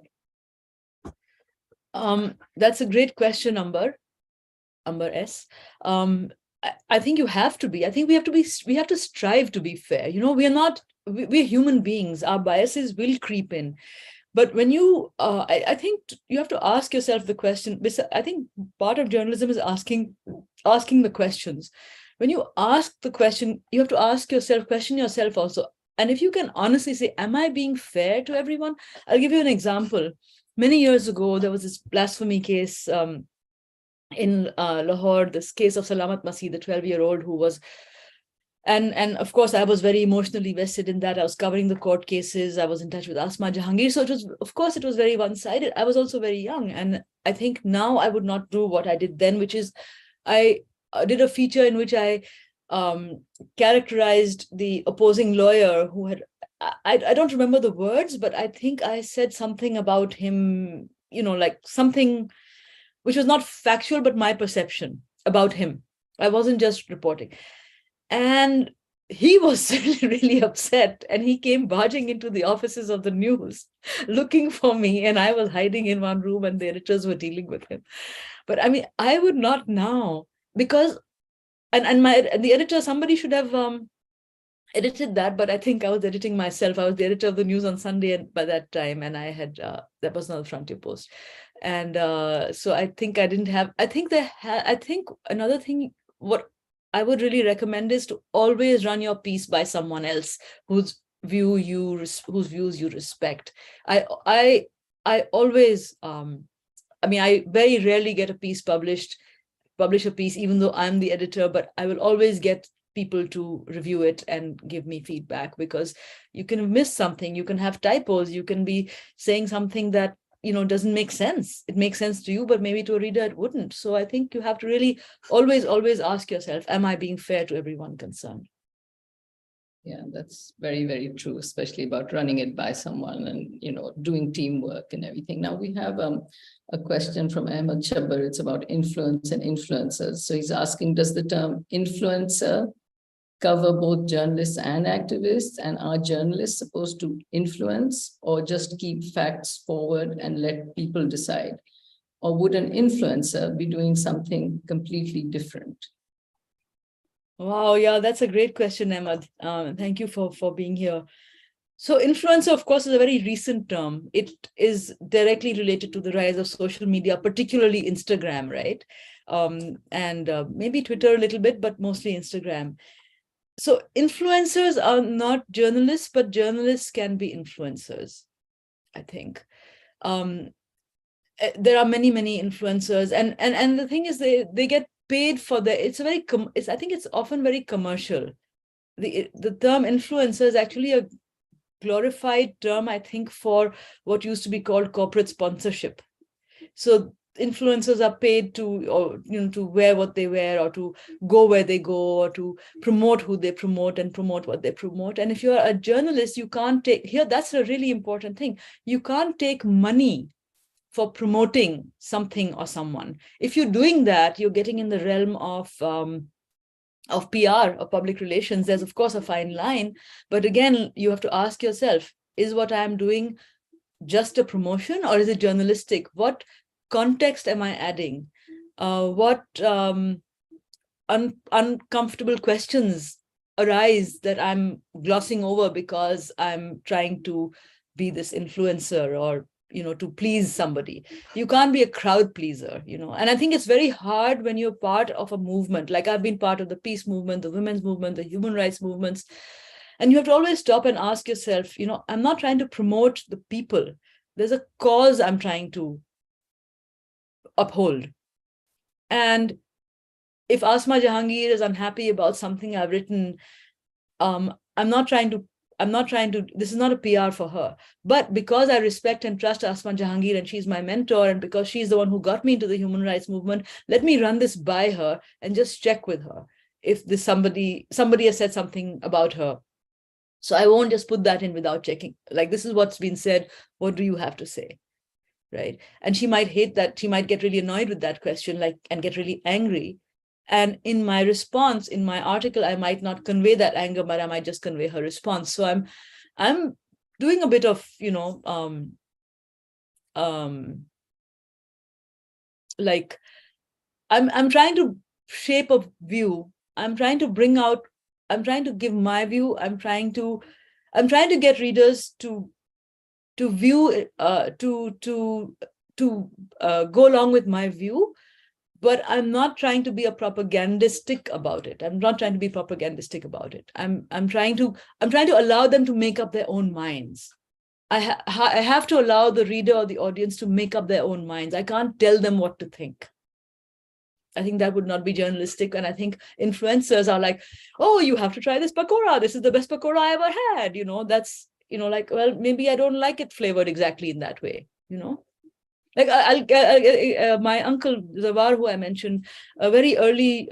That's a great question, Amber S. I think you have to be. I think we have to strive to be fair. We're human beings. Our biases will creep in. But when I think you have to ask yourself the question. I think part of journalism is asking the questions. When you ask the question, you have to question yourself also. And if you can honestly say, am I being fair to everyone? I'll give you an example. Many years ago, there was this blasphemy case in Lahore, this case of Salamat Masih, the 12-year-old who was, and of course, I was very emotionally vested in that. I was covering the court cases. I was in touch with Asma Jahangir. So it was very one-sided. I was also very young. And I think now I would not do what I did then, which is I did a feature in which I characterized the opposing lawyer who had, I don't remember the words, but I think I said something about him, like something which was not factual, but my perception about him. I wasn't just reporting. And he was really upset, and he came barging into the offices of the news looking for me, and I was hiding in one room and the editors were dealing with him. But I mean, I would not now, because the editor, somebody should have edited that, but I think I was editing myself. I was the editor of the news on Sunday by that time, and I had that was not the Frontier Post, and so I think I didn't have. I think another thing, what I would really recommend is to always run your piece by someone else whose views you respect. I always I very rarely get a piece publish a piece, even though I'm the editor, but I will always get people to review it and give me feedback, because you can miss something, you can have typos, you can be saying something that doesn't make sense. It makes sense to you, but maybe to a reader it wouldn't. So I think you have to really always ask yourself, am I being fair to everyone concerned? Yeah, that's very, very true, especially about running it by someone and, doing teamwork and everything. Now we have a question from Ahmed Chabbar. It's about influence and influencers. So he's asking, does the term influencer cover both journalists and activists? And are journalists supposed to influence or just keep facts forward and let people decide? Or would an influencer be doing something completely different? Wow, yeah, that's a great question, Ahmed. Thank you for being here. So influencer, of course, is a very recent term. It is directly related to the rise of social media, particularly Instagram, right? And maybe Twitter a little bit, but mostly Instagram. So influencers are not journalists, but journalists can be influencers, I think. There are many influencers, and the thing is, they get paid for I think it's often very commercial. The term influencer is actually a glorified term, I think, for what used to be called corporate sponsorship. So influencers are paid to wear what they wear, or to go where they go, or to promote who they promote and promote what they promote. And if you're a journalist, you can't that's a really important thing. You can't take money for promoting something or someone. If you're doing that, you're getting in the realm of PR, or public relations. There's, of course, a fine line. But again, you have to ask yourself, is what I'm doing just a promotion, or is it journalistic? What context am I adding? What uncomfortable questions arise that I'm glossing over because I'm trying to be this influencer, or to please somebody? You can't be a crowd pleaser, and I think it's very hard when you're part of a movement. Like I've been part of the peace movement, the women's movement, the human rights movements, and you have to always stop and ask yourself, I'm not trying to promote the people. There's a cause I'm trying to uphold. And if Asma Jahangir is unhappy about something I've written, I'm not trying to, this is not a PR for her. But because I respect and trust Asma Jahangir, and she's my mentor, and because she's the one who got me into the human rights movement, let me run this by her and just check with her. if this somebody has said something about her. So I won't just put that in without checking. Like, this is what's been said. What do you have to say? Right. And she might hate that. She might get really annoyed with that question, like, and get really angry. And in my response, in my article, I might not convey that anger, but I might just convey her response. So I'm doing a bit of, like, I'm trying to shape a view. I'm trying to give my view. I'm trying to get readers to view, to go along with my view, but I'm not trying to be propagandistic about it. I'm trying to allow them to make up their own minds. I have to allow the reader or the audience to make up their own minds. I can't tell them what to think. I think that would not be journalistic. And I think influencers are like, oh, you have to try this pakora. This is the best pakora I ever had. That's, like, well, maybe I don't like it flavored exactly in that way, Like, my uncle Zawar, who I mentioned, a very early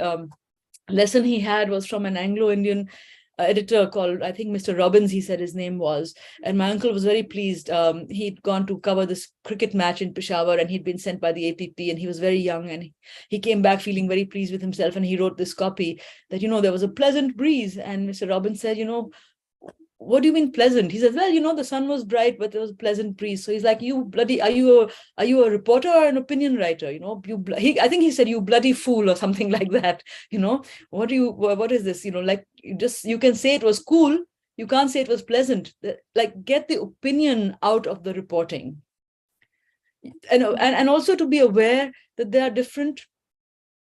lesson he had was from an Anglo-Indian editor called, I think, Mr. Robbins, he said his name was. And my uncle was very pleased. He'd gone to cover this cricket match in Peshawar, and he'd been sent by the APP, and he was very young, and he came back feeling very pleased with himself, and he wrote this copy that, there was a pleasant breeze. And Mr. Robbins said, what do you mean pleasant? He says, well, the sun was bright, but there was a pleasant breeze. So he's like, are you a reporter or an opinion writer? I think he said, you bloody fool, or something like that. What is this? Like, you can say it was cool. You can't say it was pleasant. Like, get the opinion out of the reporting. And also to be aware that there are different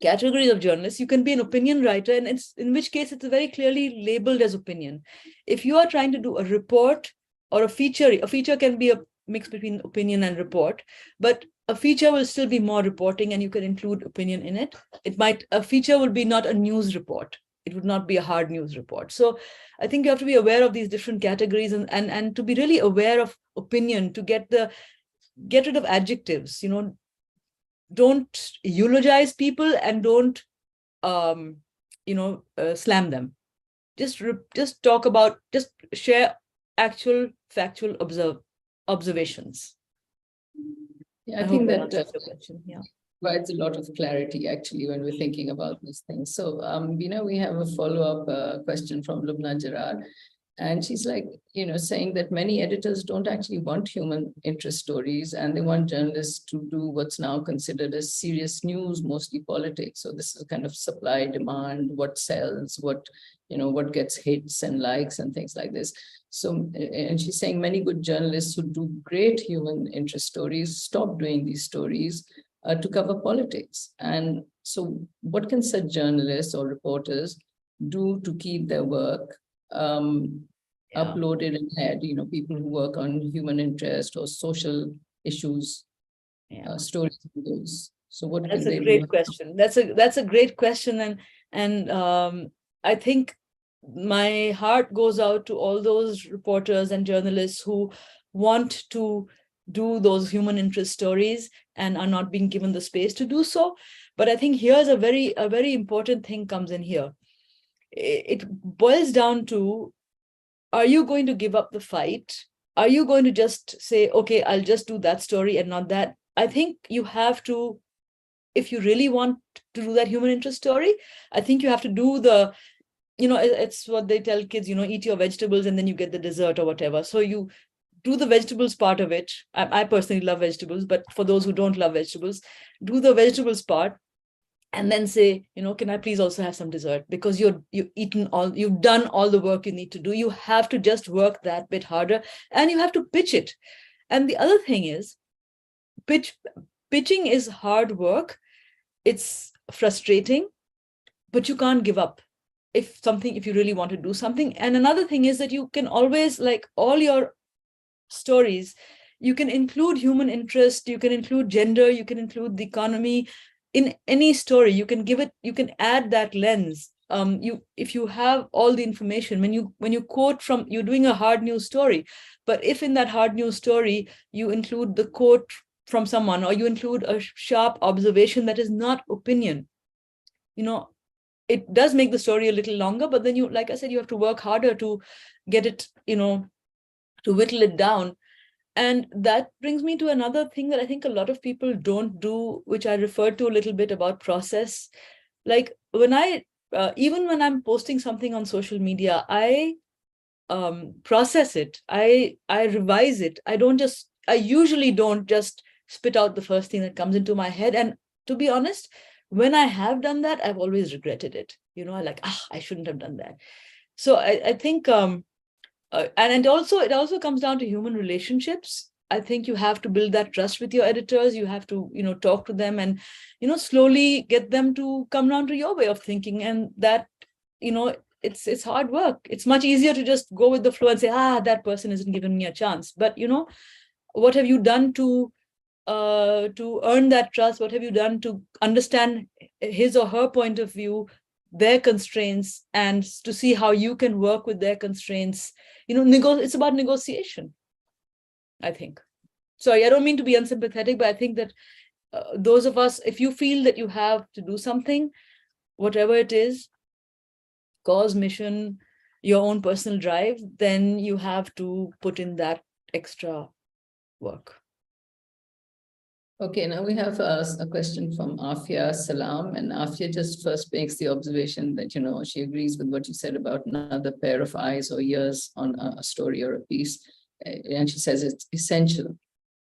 categories of journalists. You can be an opinion writer, and in which case it's very clearly labeled as opinion. If you are trying to do a report or a feature can be a mix between opinion and report, but a feature will still be more reporting, and you can include opinion in it. A feature will be not a news report. It would not be a hard news report. So I think you have to be aware of these different categories, and to be really aware of opinion, to get rid of adjectives. Don't eulogize people, and don't slam them. Just talk about, just share actual factual observations. Yeah, I think that Yeah, provides a lot of clarity, actually, when we're thinking about these things. So we have a follow-up question from Lubna Gerard. And she's like, saying that many editors don't actually want human interest stories, and they want journalists to do what's now considered as serious news, mostly politics. So this is kind of supply, demand, what sells, what gets hits and likes and things like this. So, and she's saying many good journalists who do great human interest stories stop doing these stories to cover politics. And so what can such journalists or reporters do to keep their work uploaded and had, people who work on human interest or social issues, stories of those. So what that's can a they great do? question. That's a great question, and I think my heart goes out to all those reporters and journalists who want to do those human interest stories and are not being given the space to do so. But I think here's a very important thing comes in here. It boils down to, are you going to give up the fight? Are you going to just say, okay, I'll just do that story and not that? I think you have to, if you really want to do that human interest story, I think you have to do the, it's what they tell kids, eat your vegetables and then you get the dessert or whatever. So you do the vegetables part of it. I personally love vegetables, but for those who don't love vegetables, do the vegetables part. And then say, can I please also have some dessert? Because you've done all the work you need to do. You have to just work that bit harder, and you have to pitch it. And the other thing is, pitching is hard work. It's frustrating, but you can't give up if you really want to do something. And another thing is that you can always, like all your stories, you can include human interest, you can include gender, you can include the economy. In any story, you can add that lens. If you have all the information, when you quote from, you're doing a hard news story, but if in that hard news story you include the quote from someone, or you include a sharp observation that is not opinion, it does make the story a little longer, but then you, like I said, you have to work harder to get it, to whittle it down. And that brings me to another thing that I think a lot of people don't do, which I referred to a little bit about process. Like when even when I'm posting something on social media, I process it. I revise it. I usually don't just spit out the first thing that comes into my head. And to be honest, when I have done that, I've always regretted it. I like, I shouldn't have done that. So I think, and it also comes down to human relationships. I think you have to build that trust with your editors. You have to, talk to them and, slowly get them to come around to your way of thinking. And that, it's hard work. It's much easier to just go with the flow and say, that person isn't giving me a chance. But, what have you done to earn that trust? What have you done to understand his or her point of view, their constraints, and to see how you can work with their constraints? It's about negotiation, I think. Sorry, I don't mean to be unsympathetic, but I think that those of us, if you feel that you have to do something, whatever it is, cause, mission, your own personal drive, then you have to put in that extra work. Okay, now we have a question from Afia Salam, and Afia just first makes the observation that, she agrees with what you said about another pair of eyes or ears on a story or a piece. And she says it's essential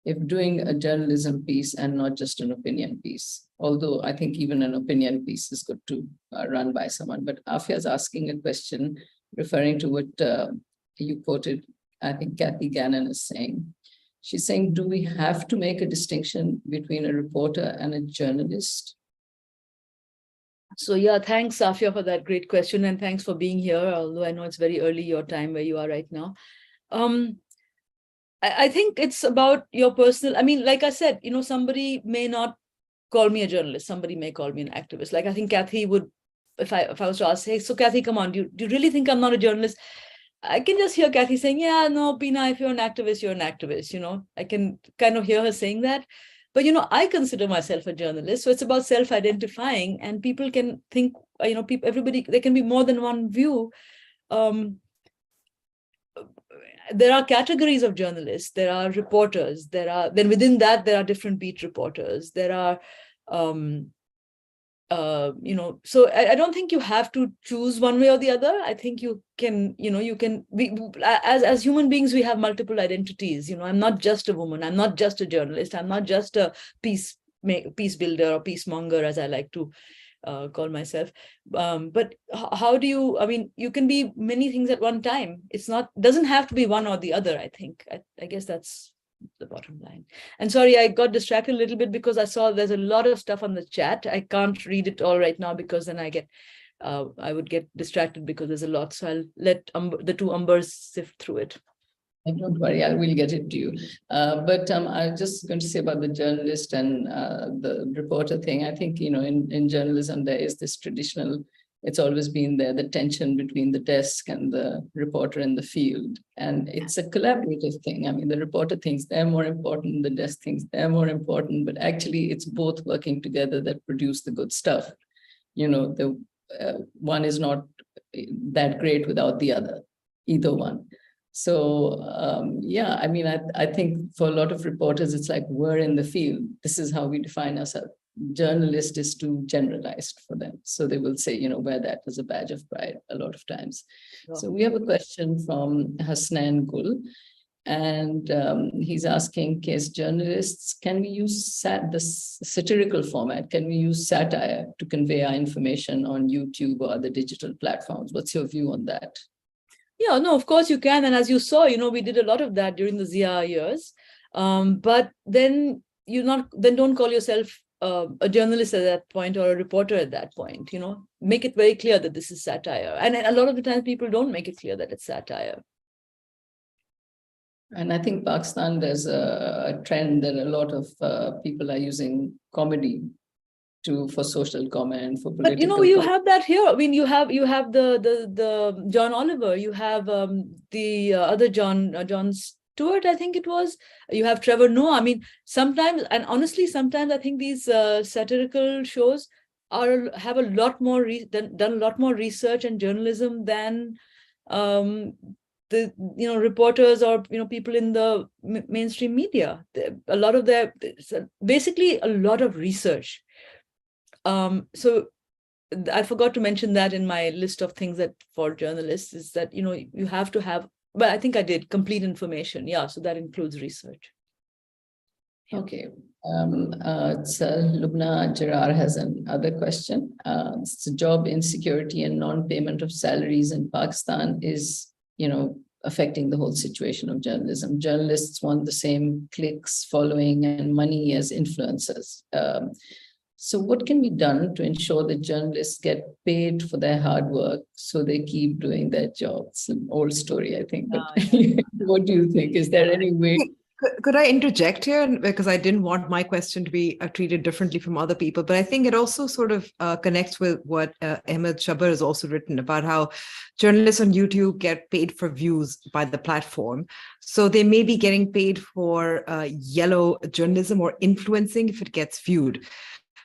if doing a journalism piece and not just an opinion piece. Although I think even an opinion piece is good to run by someone. But Afia is asking a question referring to what you quoted, I think Kathy Gannon is saying. She's saying, do we have to make a distinction between a reporter and a journalist? So yeah, thanks, Afia, for that great question. And thanks for being here, although I know it's very early your time where you are right now. I think it's about your personal, like I said, somebody may not call me a journalist. Somebody may call me an activist. Like I think Kathy would, if I was to ask, hey, so Kathy, come on, do you really think I'm not a journalist? I can just hear Kathy saying, yeah, no, Beena, if you're an activist, you're an activist, I can kind of hear her saying that. But, I consider myself a journalist. So it's about self-identifying, and people can think, everybody, there can be more than one view. There are categories of journalists. There are reporters. Then within that, there are different beat reporters. There are, so I don't think you have to choose one way or the other. I think you can, as human beings, we have multiple identities. I'm not just a woman. I'm not just a journalist. I'm not just a peace builder or peacemonger, as I like to call myself. But how do you, you can be many things at one time. Doesn't have to be one or the other, I think. I guess that's the bottom line. And sorry, I got distracted a little bit because I saw there's a lot of stuff on the chat. I can't read it all right now because then I would get distracted because there's a lot. So I'll let the two Umbers sift through it. Don't worry, I will get it to you. But I'm just going to say about the journalist and the reporter thing. I think, in journalism, there is this traditional, it's always been there, the tension between the desk and the reporter in the field. And it's a collaborative thing. The reporter thinks they're more important, the desk thinks they're more important, but actually it's both working together that produce the good stuff. The one is not that great without the other, either one. So, I think for a lot of reporters, it's like we're in the field. This is how we define ourselves. Journalist is too generalized for them. So they will say, wear that as a badge of pride a lot of times. Sure. So we have a question from Hasnain Gul, and he's asking, as journalists, can we use the satirical format? Can we use satire to convey our information on YouTube or other digital platforms? What's your view on that? Yeah, no, of course you can. And as you saw, we did a lot of that during the Zia years. But then don't call yourself a journalist at that point or a reporter at that point. Make it very clear that this is satire. And a lot of the time people don't make it clear that it's satire. And I think Pakistan, there's a trend that a lot of people are using comedy for social comment, for political. But you have that here. You have the John Oliver. You have the other John Stewart, I think it was. You have Trevor Noah. Sometimes, and honestly, sometimes I think these satirical shows have a lot more done a lot more research and journalism than the reporters or people in the mainstream media. A lot of basically a lot of research. So I forgot to mention that in my list of things that for journalists is that you have to have, but I think I did complete information. Yeah, so that includes research. Okay. Lubna Jarar has another question. It's the job insecurity and non-payment of salaries in Pakistan is, affecting the whole situation of journalism. Journalists want the same clicks, following, and money as influencers. So what can be done to ensure that journalists get paid for their hard work so they keep doing their job? It's an old story, I think. But what do you think? Is there any way? Could I interject here? Because I didn't want my question to be treated differently from other people, but I think it also sort of connects with what Ahmed Shabar has also written about how journalists on YouTube get paid for views by the platform. So they may be getting paid for yellow journalism or influencing if it gets viewed.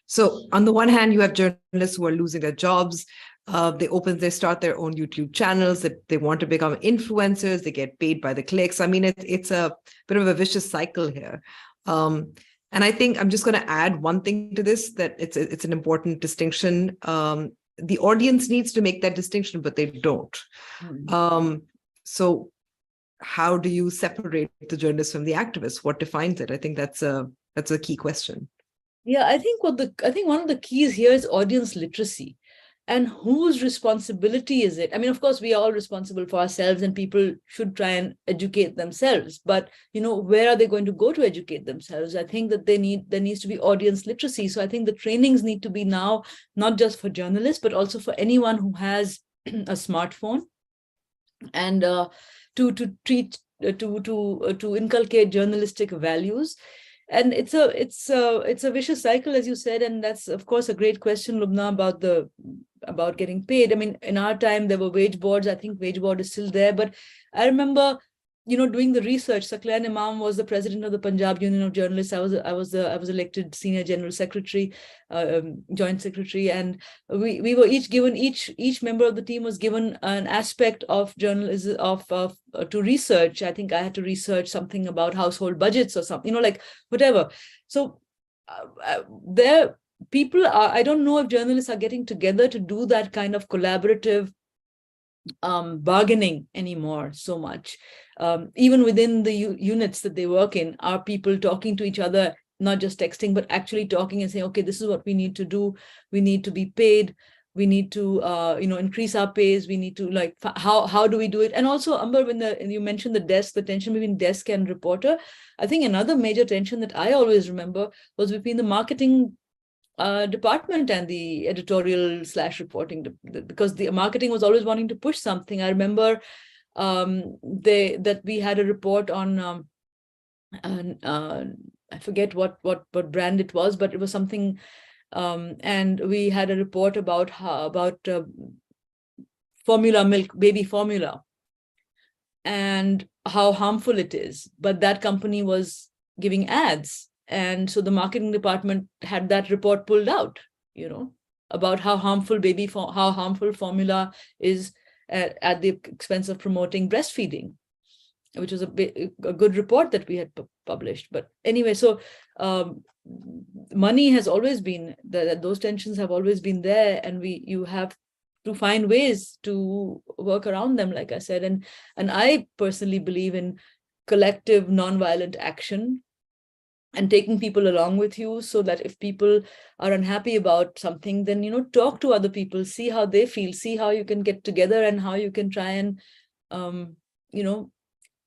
So on the one hand, you have journalists who are losing their jobs. They start their own YouTube channels. They want to become influencers. They get paid by the clicks. I mean, it's a bit of a vicious cycle here. And I think I'm just going to add one thing to this, that it's an important distinction. The audience needs to make that distinction, but they don't. So how do you separate the journalist from the activist? What defines it? I think that's a key question. Yeah, I think one of the keys here is audience literacy. And whose responsibility is it? I mean, of course, we are all responsible for ourselves, and people should try and educate themselves. But, where are they going to go to educate themselves? I think that there needs to be audience literacy. So I think the trainings need to be now, not just for journalists, but also for anyone who has a smartphone, and to inculcate journalistic values. And it's a vicious cycle, as you said, and that's of course a great question, Lubna, about getting paid. I mean, in our time there were wage boards. I think wage board is still there, but I remember doing the research. Saqlain Imam was the president of the Punjab Union of Journalists. I was elected senior general secretary, joint secretary, and we were each given, each member of the team was given an aspect of journalism to research. I think I had to research something about household budgets or something, like whatever. So people are, I don't know if journalists are getting together to do that kind of collaborative bargaining anymore so much. Even within the units that they work in, are people talking to each other, not just texting, but actually talking and saying, okay, this is what we need to do. We need to be paid. We need to, increase our pays. We need to how do we do it? And also, Amber, when you mentioned the tension between desk and reporter, I think another major tension that I always remember was between the marketing department and the editorial/reporting, because the marketing was always wanting to push something. I remember that we had a report on I forget what brand it was, but it was something, and we had a report about formula milk, baby formula, and how harmful it is. But that company was giving ads. And so the marketing department had that report pulled out, about how harmful formula is at the expense of promoting breastfeeding, which was a good report that we had published. But anyway, so money has always been, those tensions have always been there, and you have to find ways to work around them, like I said. And I personally believe in collective nonviolent action, and taking people along with you, so that if people are unhappy about something, then, talk to other people, see how they feel, see how you can get together, and how you can try and,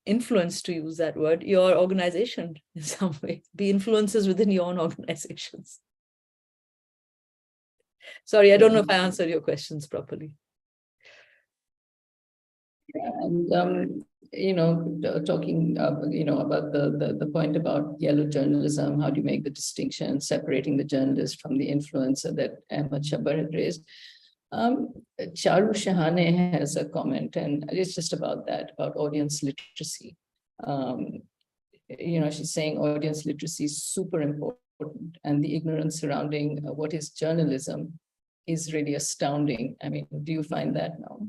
influence, to use that word, your organization in some way, be influencers within your own organizations. Sorry, I don't know if I answered your questions properly. And talking about the point about yellow journalism, how do you make the distinction, separating the journalist from the influencer that Ahmed Shabar had raised? Charu Shahane has a comment, and it's just about that, about audience literacy. She's saying audience literacy is super important, and the ignorance surrounding what is journalism is really astounding. I mean, do you find that now?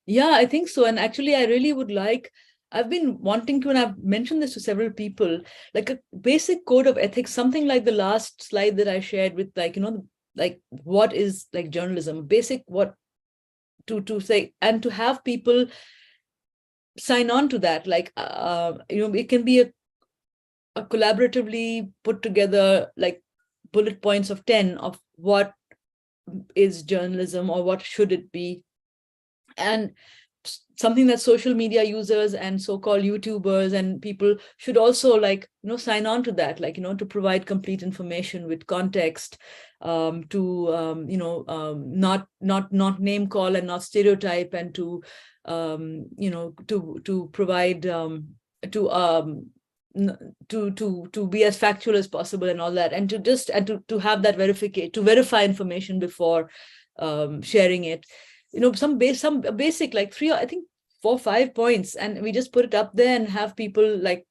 Yeah, I think so. And actually, I really would like, I've been wanting to, and I've mentioned this to several people, like a basic code of ethics, something like the last slide that I shared with, like, like what is like journalism, basic what to say, and to have people sign on to that. Like, it can be a collaboratively put together like bullet points of 10 of what is journalism or what should it be. And something that social media users and so-called YouTubers and people should also like, sign on to that, like, to provide complete information with context, to, not name call and not stereotype, and to, to provide, to be as factual as possible and all that, and to have that to verify information before sharing it. Some basic like 3 or I think 4 or 5 points, and we just put it up there and have people like,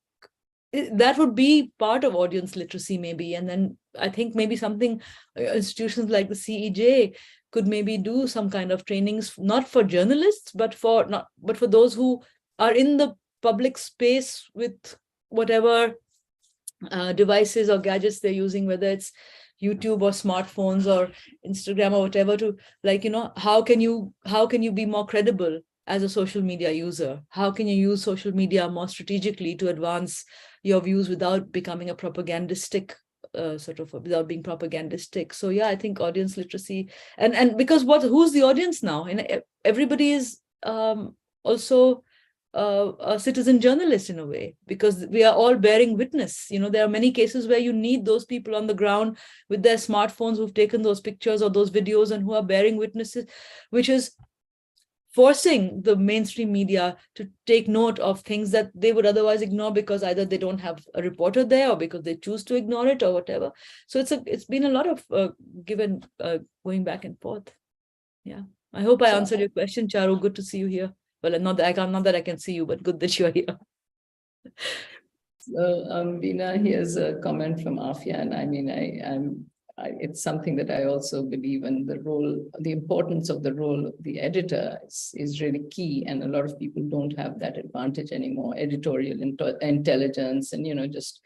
that would be part of audience literacy maybe. And then I think maybe something institutions like the CEJ could maybe do some kind of trainings, not for journalists, but for those who are in the public space with whatever devices or gadgets they're using, whether it's YouTube or smartphones or Instagram or whatever, to like, how can you be more credible as a social media user? How can you use social media more strategically to advance your views without becoming a propagandistic without being propagandistic? So yeah, I think audience literacy, and because who's the audience now? And everybody is also a citizen journalist in a way, because we are all bearing witness. There are many cases where you need those people on the ground with their smartphones who've taken those pictures or those videos and who are bearing witnesses, which is forcing the mainstream media to take note of things that they would otherwise ignore, because either they don't have a reporter there or because they choose to ignore it or whatever. So it's been a lot of going back and forth. Yeah, I hope I answered your question, Charu. Good to see you here. Well, not that I can see you, but good that you are here. So, Beena, here's a comment from Afia, and I mean, it's something that I also believe in. The importance of the role of the editor is really key, and a lot of people don't have that advantage anymore. Editorial intelligence, and just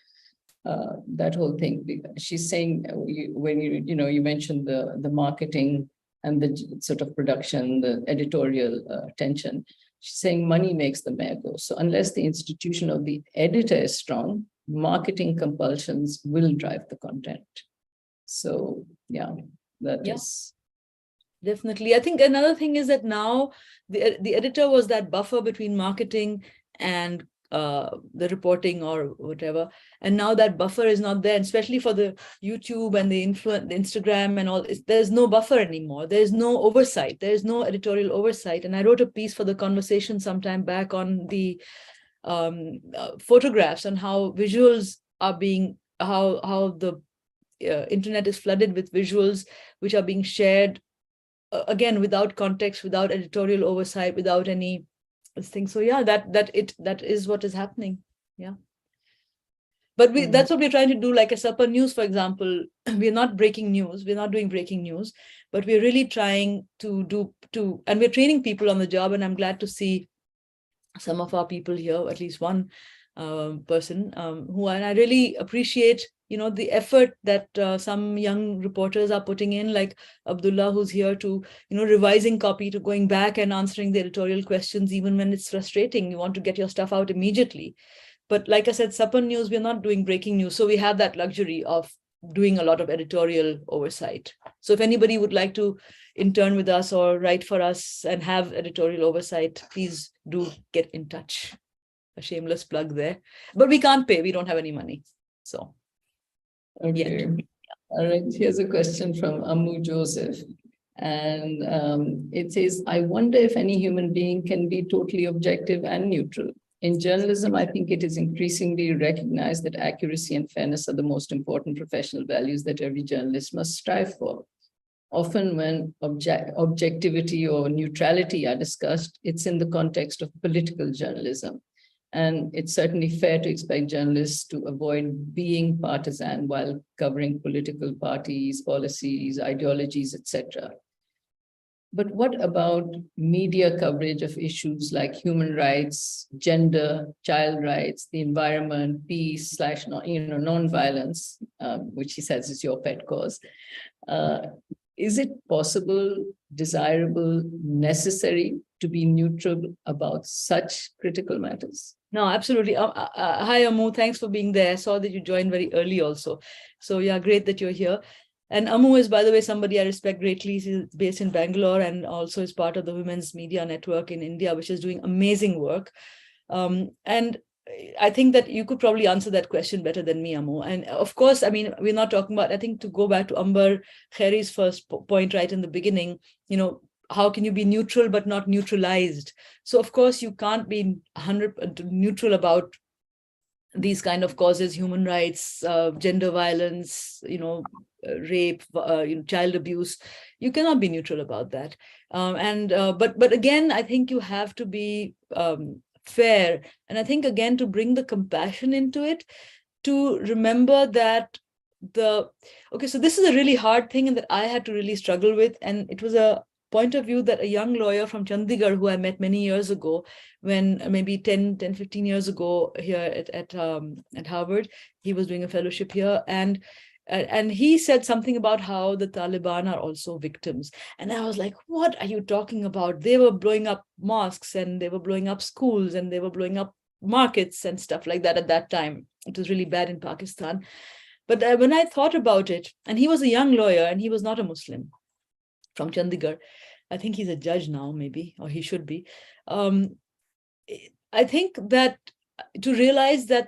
that whole thing. She's saying when you mentioned the marketing and the sort of production, the editorial attention. She's saying money makes the mayor go. So unless the institution of the editor is strong, marketing compulsions will drive the content. So yeah, that is definitely. I think another thing is that now the editor was that buffer between marketing and the reporting or whatever, and now that buffer is not there, especially for the YouTube and the Instagram and all. There's no buffer anymore. There's no oversight. There's no editorial oversight. And I wrote a piece for The Conversation sometime back on the photographs and how visuals are being, how the internet is flooded with visuals which are being shared again without context, without editorial oversight, without any thing. So yeah, that is what is happening. Yeah, but that's what we're trying to do. Like a Supper News, for example, we're not breaking news. We're not doing breaking news, but we're really trying to and we're training people on the job. And I'm glad to see some of our people here, at least one person who, and I really appreciate the effort that some young reporters are putting in, like Abdullah, who's here, to revising copy, to going back and answering the editorial questions even when it's frustrating. You want to get your stuff out immediately. But like I said, Supper News, we're not doing breaking news, so we have that luxury of doing a lot of editorial oversight. So if anybody would like to intern with us or write for us and have editorial oversight, please do get in touch. A shameless plug there, but we can't pay. We don't have any money. So okay. All right, here's a question from Amu Joseph, and it says, I wonder if any human being can be totally objective and neutral. In journalism, I think it is increasingly recognized that accuracy and fairness are the most important professional values that every journalist must strive for. Often when objectivity or neutrality are discussed, it's in the context of political journalism. And it's certainly fair to expect journalists to avoid being partisan while covering political parties, policies, ideologies, etc. But what about media coverage of issues like human rights, gender, child rights, the environment, peace / non-violence, which he says is your pet cause? Is it possible, desirable, necessary to be neutral about such critical matters? No, absolutely. Hi, Amu. Thanks for being there. I saw that you joined very early also. So yeah, great that you're here. And Amu is, by the way, somebody I respect greatly. He's based in Bangalore and also is part of the Women's Media Network in India, which is doing amazing work. And I think that you could probably answer that question better than me, Amu. And of course, I mean, we're not talking about, I think to go back to Amber Khairi's first point right in the beginning, how can you be neutral but not neutralized? So of course, you can't be 100% neutral about these kind of causes, human rights, gender violence, rape, child abuse. You cannot be neutral about that. But again, I think you have to be fair. And I think, again, to bring the compassion into it, to remember that so this is a really hard thing and that I had to really struggle with. And it was a point of view that a young lawyer from Chandigarh, who I met many years ago, when maybe 15 years ago here at Harvard, he was doing a fellowship here. And he said something about how the Taliban are also victims. And I was like, what are you talking about? They were blowing up mosques and they were blowing up schools and they were blowing up markets and stuff like that at that time. It was really bad in Pakistan. But when I thought about it, and he was a young lawyer and he was not a Muslim from Chandigarh. I think he's a judge now, maybe, or he should be. I think that to realize that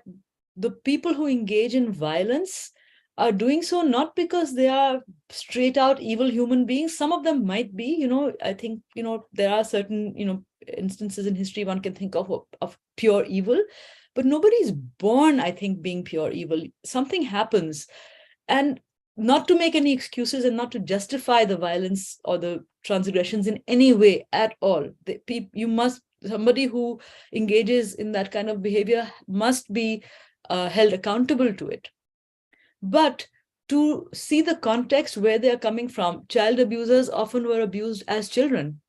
the people who engage in violence are doing so not because they are straight out evil human beings. Some of them might be, I think, there are certain, instances in history one can think of pure evil, but nobody's born, I think, being pure evil. Something happens. And not to make any excuses and not to justify the violence or the transgressions in any way at all. Somebody who engages in that kind of behavior must be held accountable to it. But to see the context where they are coming from, child abusers often were abused as children.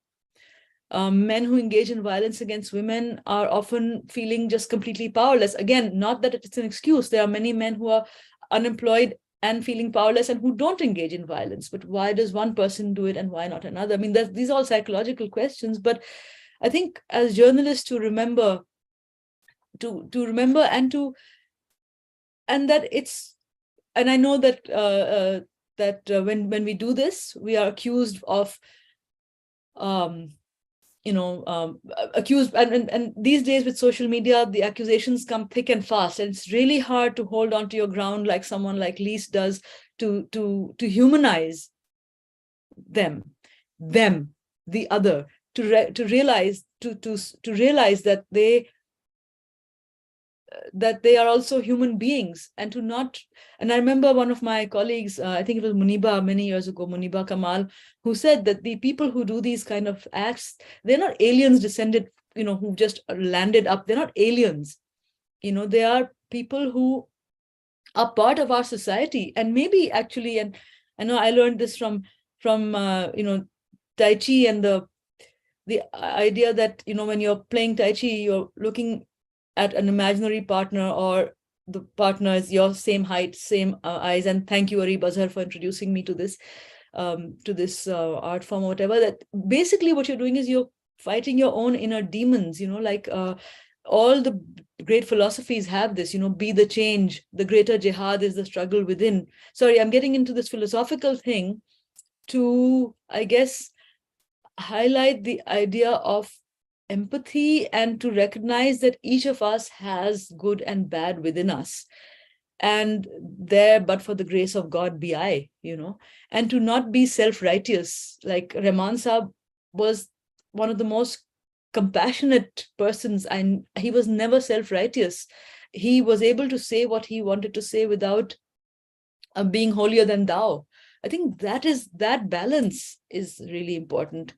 Men who engage in violence against women are often feeling just completely powerless. Again, not that it's an excuse. There are many men who are unemployed and feeling powerless and who don't engage in violence. But why does one person do it and why not another? I mean, these are all psychological questions, but I think as journalists to remember and that it's, and I know that when we do this, we are accused of accused, and these days with social media, the accusations come thick and fast, and it's really hard to hold on to your ground like someone like Lise does to humanize them, the other, to realize that they are also human beings, and to not. And I remember one of my colleagues, I think it was Muniba many years ago, Muniba Kamal, who said that the people who do these kind of acts, they're not aliens descended, who just landed up. They're not aliens. They are people who are part of our society. And maybe actually, and I know I learned this from Tai Chi, and the idea that, when you're playing Tai Chi, you're looking at an imaginary partner, or the partner is your same height, same eyes. And thank you, Ari Bazhar, for introducing me to this art form or whatever. That basically what you're doing is you're fighting your own inner demons, like all the great philosophies have this, be the change, the greater jihad is the struggle within. Sorry, I'm getting into this philosophical thing to, I guess, highlight the idea of empathy and to recognize that each of us has good and bad within us. And there, but for the grace of God, be I, and to not be self-righteous. Like Rahman Saab was one of the most compassionate persons, and he was never self-righteous. He was able to say what he wanted to say without being holier than thou. I think that balance is really important.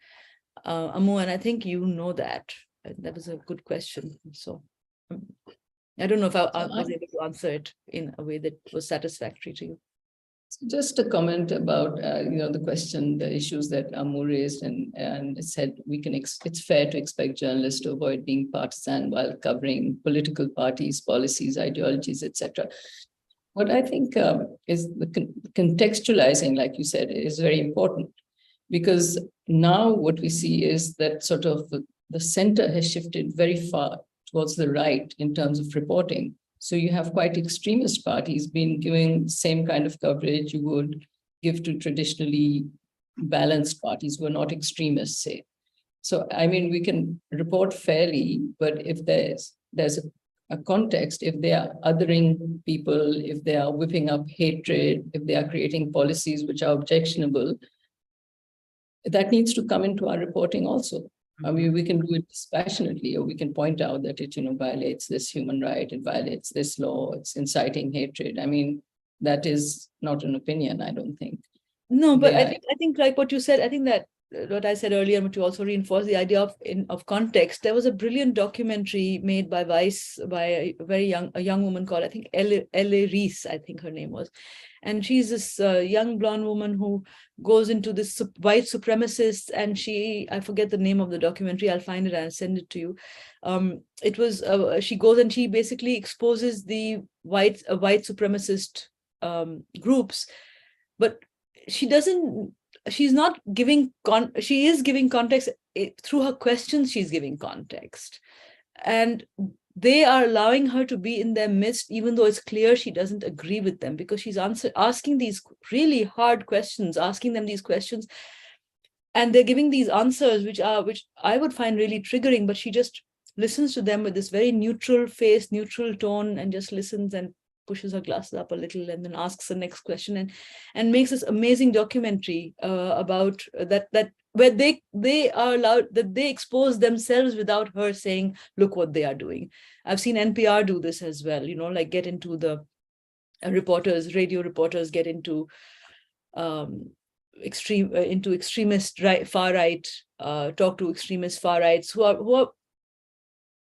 Amu, and I think that. That was a good question. So I don't know if I was able to answer it in a way that was satisfactory to you. Just a comment about the question, the issues that Amu raised, and it said it's fair to expect journalists to avoid being partisan while covering political parties, policies, ideologies, etc. What I think is the contextualizing, like you said, is very important, because now what we see is that sort of the center has shifted very far towards the right in terms of reporting. So you have quite extremist parties being giving the same kind of coverage you would give to traditionally balanced parties who are not extremists, say. So, I mean, we can report fairly, but if there's a context, if they are othering people, if they are whipping up hatred, if they are creating policies which are objectionable, that needs to come into our reporting also. I mean, we can do it dispassionately, or we can point out that it, violates this human right, it violates this law, it's inciting hatred. I mean, that is not an opinion, I don't think. No, but I think like what you said, I think that what I said earlier, but to also reinforce the idea of context, there was a brilliant documentary made by Vice by a young woman called, I think, L.A. Reese, I think her name was. And she's this young blonde woman who goes into this white supremacists, and I forget the name of the documentary. I'll find it and I'll send it to you. It was, she goes and she basically exposes the white supremacist groups, but she is giving context through her questions. She's giving context, and they are allowing her to be in their midst, even though it's clear she doesn't agree with them, because she's asking these really hard questions, asking them these questions, and they're giving these answers which I would find really triggering, but she just listens to them with this very neutral face, neutral tone, and just listens and pushes her glasses up a little and then asks the next question, and makes this amazing documentary about that where they are allowed, that they expose themselves without her saying, look what they are doing. I've seen NPR do this as well, like get into the radio reporters get into extremist far right, talk to extremist far rights who are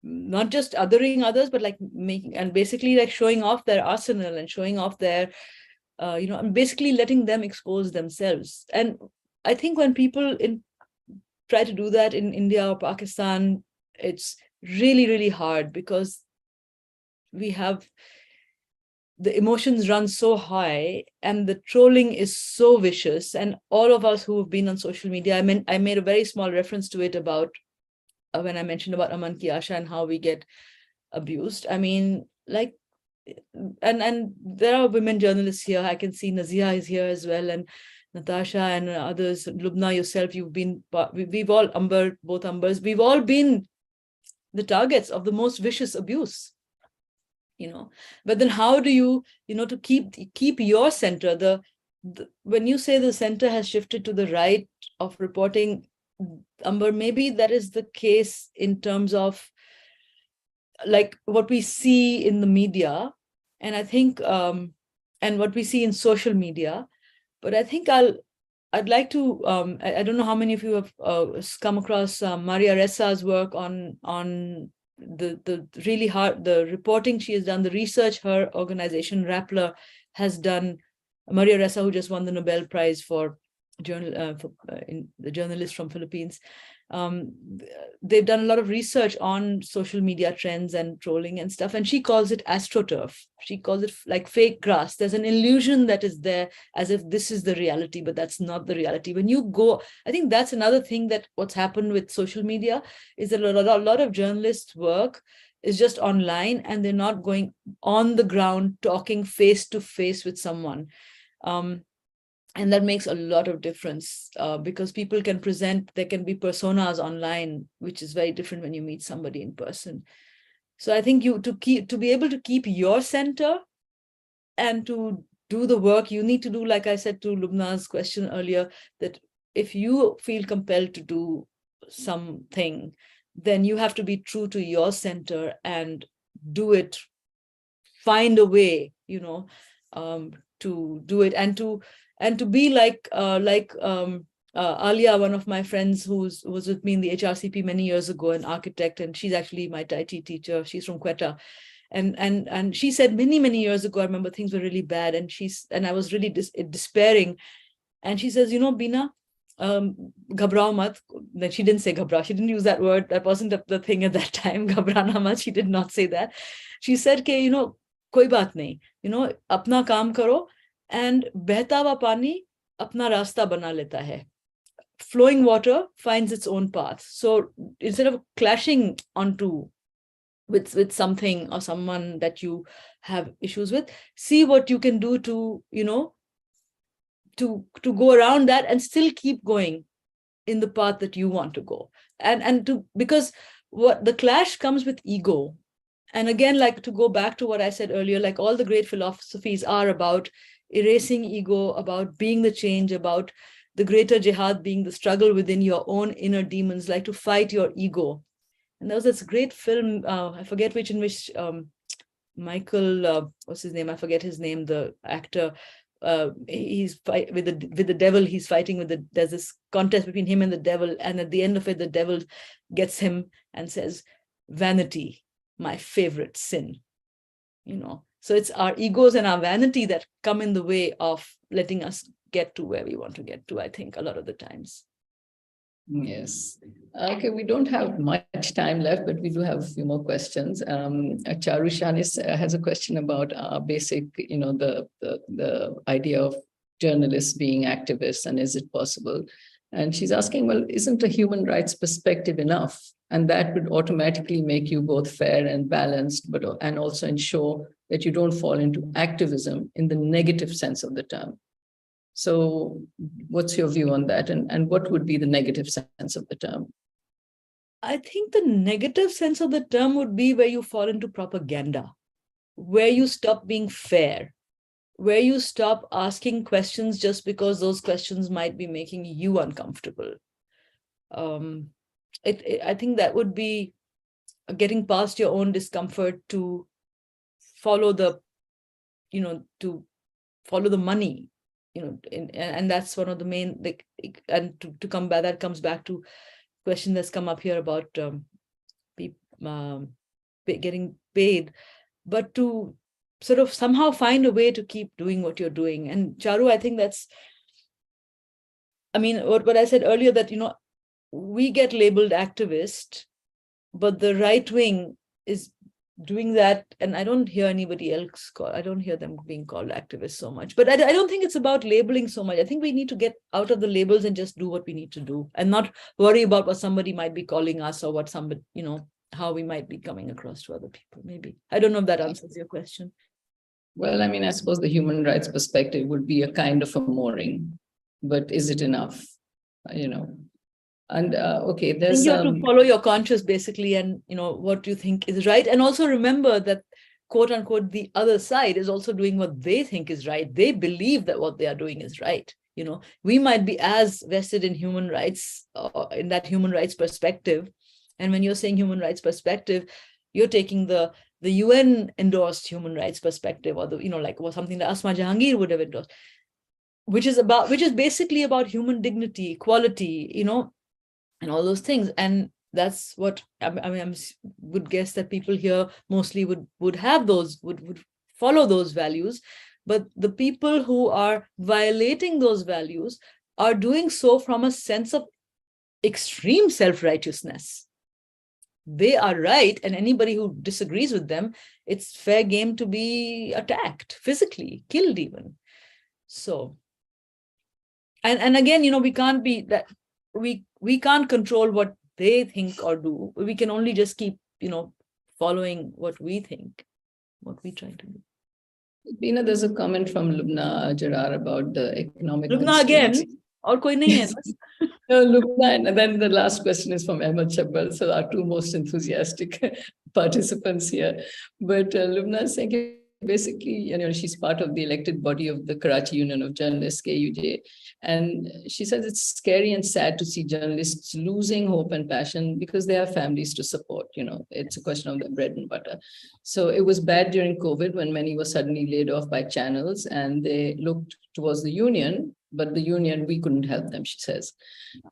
not just othering others, but like making and basically like showing off their arsenal and showing off their, and basically letting them expose themselves. And I think when people try to do that in India or Pakistan, it's really, really hard, because we have the emotions run so high and the trolling is so vicious. And all of us who have been on social media, I made a very small reference to it about when I mentioned about Aman Ki Asha and how we get abused. I mean, like, and there are women journalists here. I can see Nazia is here as well, and Natasha and others, Lubna, yourself, we've all, both Ambers, we've all been the targets of the most vicious abuse, But then how do you, to keep your center, when you say the center has shifted to the right of reporting, Amber, maybe that is the case in terms of like what we see in the media, and I think, and what we see in social media. But I think I'd like to, I don't know how many of you have come across Maria Ressa's work on the really hard, the reporting she has done, the research her organization, Rappler, has done. Maria Ressa, who just won the Nobel Prize for the journalist from Philippines. They've done a lot of research on social media trends and trolling and stuff, and she calls it astroturf. She calls it like fake grass. There's an illusion that is there as if this is the reality, but that's not the reality. When you go, I think that's another thing that what's happened with social media is that a lot of journalists' work is just online, and they're not going on the ground talking face to face with someone. And that makes a lot of difference, because people can present, there can be personas online, which is very different when you meet somebody in person. So I think to be able to keep your center and to do the work you need to do, like I said to Lubna's question earlier, that if you feel compelled to do something, then you have to be true to your center and do it, find a way, to do it, and to be like Alia, one of my friends who was with me in the HRCP many years ago, an architect, and she's actually my Tai Chi teacher. She's from Quetta. And she said many years ago, I remember things were really bad, and I was really despairing. And she says, Beena, ghabrao mat. Then she didn't say ghabrao. She didn't use that word. That wasn't the thing at that time. Ghabrana mat. She did not say that. She said, "Ke koi baat nahi. Apna kaam karo, and behta hua pani apna rasta bana leta hai. Flowing water finds its own path. So instead of clashing onto with something or someone that you have issues with, see what you can do to to go around that and still keep going in the path that you want to go. Because what the clash comes with ego. And again, like, to go back to what I said earlier, like, all the great philosophies are about erasing ego, about being the change, about the greater jihad being the struggle within your own inner demons, like to fight your ego. And there was this great film, I forget which, in which Michael, what's his name? I forget his name, the actor. He's with the devil. He's fighting with there's this contest between him and the devil. And at the end of it, the devil gets him and says, "Vanity, my favorite sin." So it's our egos and our vanity that come in the way of letting us get to where we want to get to, I think, a lot of the times. Yes. Okay, we don't have much time left, but we do have a few more questions. Charu Shanis has a question about basic, the idea of journalists being activists, and is it possible? And she's asking, well, isn't a human rights perspective enough? And that would automatically make you both fair and balanced, and also ensure that you don't fall into activism in the negative sense of the term. So what's your view on that? And what would be the negative sense of the term? I think the negative sense of the term would be where you fall into propaganda, where you stop being fair, where you stop asking questions just because those questions might be making you uncomfortable. I think that would be getting past your own discomfort to follow the money. And that's one of the main, and to come back, that comes back to question that's come up here about getting paid, but to sort of somehow find a way to keep doing what you're doing. And Charu, I think that's, what I said earlier, that, we get labeled activist, but the right wing is doing that, and I don't hear anybody else I don't hear them being called activists so much. But I don't think it's about labeling so much. I think we need to get out of the labels and just do what we need to do, and not worry about what somebody might be calling us, or what somebody, how we might be coming across to other people. Maybe. I don't know if that answers your question. Well, I suppose the human rights perspective would be a kind of a mooring, but is it enough? And okay, there's you have to follow your conscience, basically, and what you think is right. And also remember that, quote unquote, the other side is also doing what they think is right. They believe that what they are doing is right. We might be as vested in human rights, in that human rights perspective. And when you're saying human rights perspective, you're taking the UN endorsed human rights perspective, or or something that Asma Jahangir would have endorsed, which is basically about human dignity, equality, and all those things. And that's what I would guess that people here mostly would have those, would follow those values. But the people who are violating those values are doing so from a sense of extreme self-righteousness. They are right, and anybody who disagrees with them, it's fair game to be attacked, physically, killed even. So, and again, we can't be that, we can't control what they think or do. We can only just keep, following what we think, what we try to do. Beena, there's a comment from Lubna Jarar about the economic. Lubna again? Or koi nahi hai? No, Lubna, and then the last question is from Ahmed Shabbal. So our two most enthusiastic participants here. But Lubna is saying, basically, she's part of the elected body of the Karachi Union of Journalists, KUJ. And she says it's scary and sad to see journalists losing hope and passion because they have families to support. It's a question of their bread and butter. So it was bad during COVID when many were suddenly laid off by channels, and they looked towards the union but the union, we couldn't help them, she says.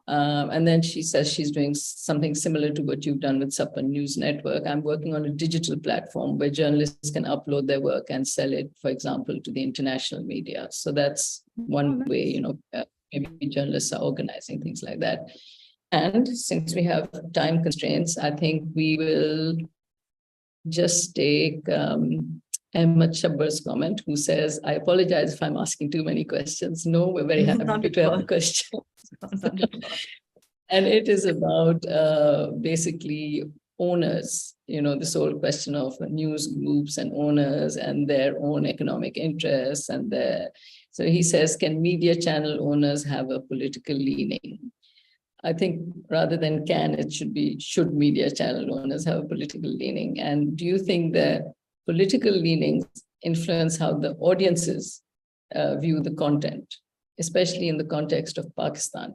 And then she says she's doing something similar to what you've done with Sappan News Network. I'm working on a digital platform where journalists can upload their work and sell it, for example, to the international media. So that's one way, maybe journalists are organizing things like that. And since we have time constraints, I think we will just take Ahmed Shabbar's comment, who says, I apologize if I'm asking too many questions. No, we're very happy to have a question. And it is about basically owners, this whole question of news groups and owners and their own economic interests. And so he says, can media channel owners have a political leaning? I think rather than can, it should be, should media channel owners have a political leaning? And do you think that political leanings influence how the audiences view the content, especially in the context of Pakistan?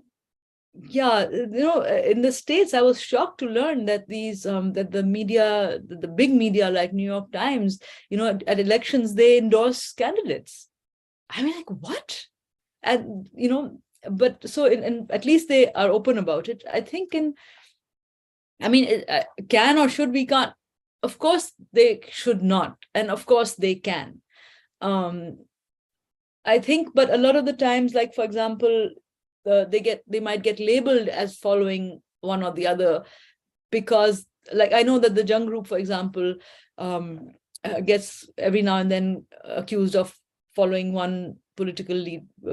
Yeah, in the States, I was shocked to learn that that the media, the big media like New York Times, at elections, they endorse candidates. I mean, like, what? And, but so at least they are open about it. I think can or should we can't? Of course, they should not. And of course, they can. I think, but a lot of the times, like, for example, they might get labeled as following one or the other, because, like, I know that the Jung group, for example, gets every now and then accused of following one political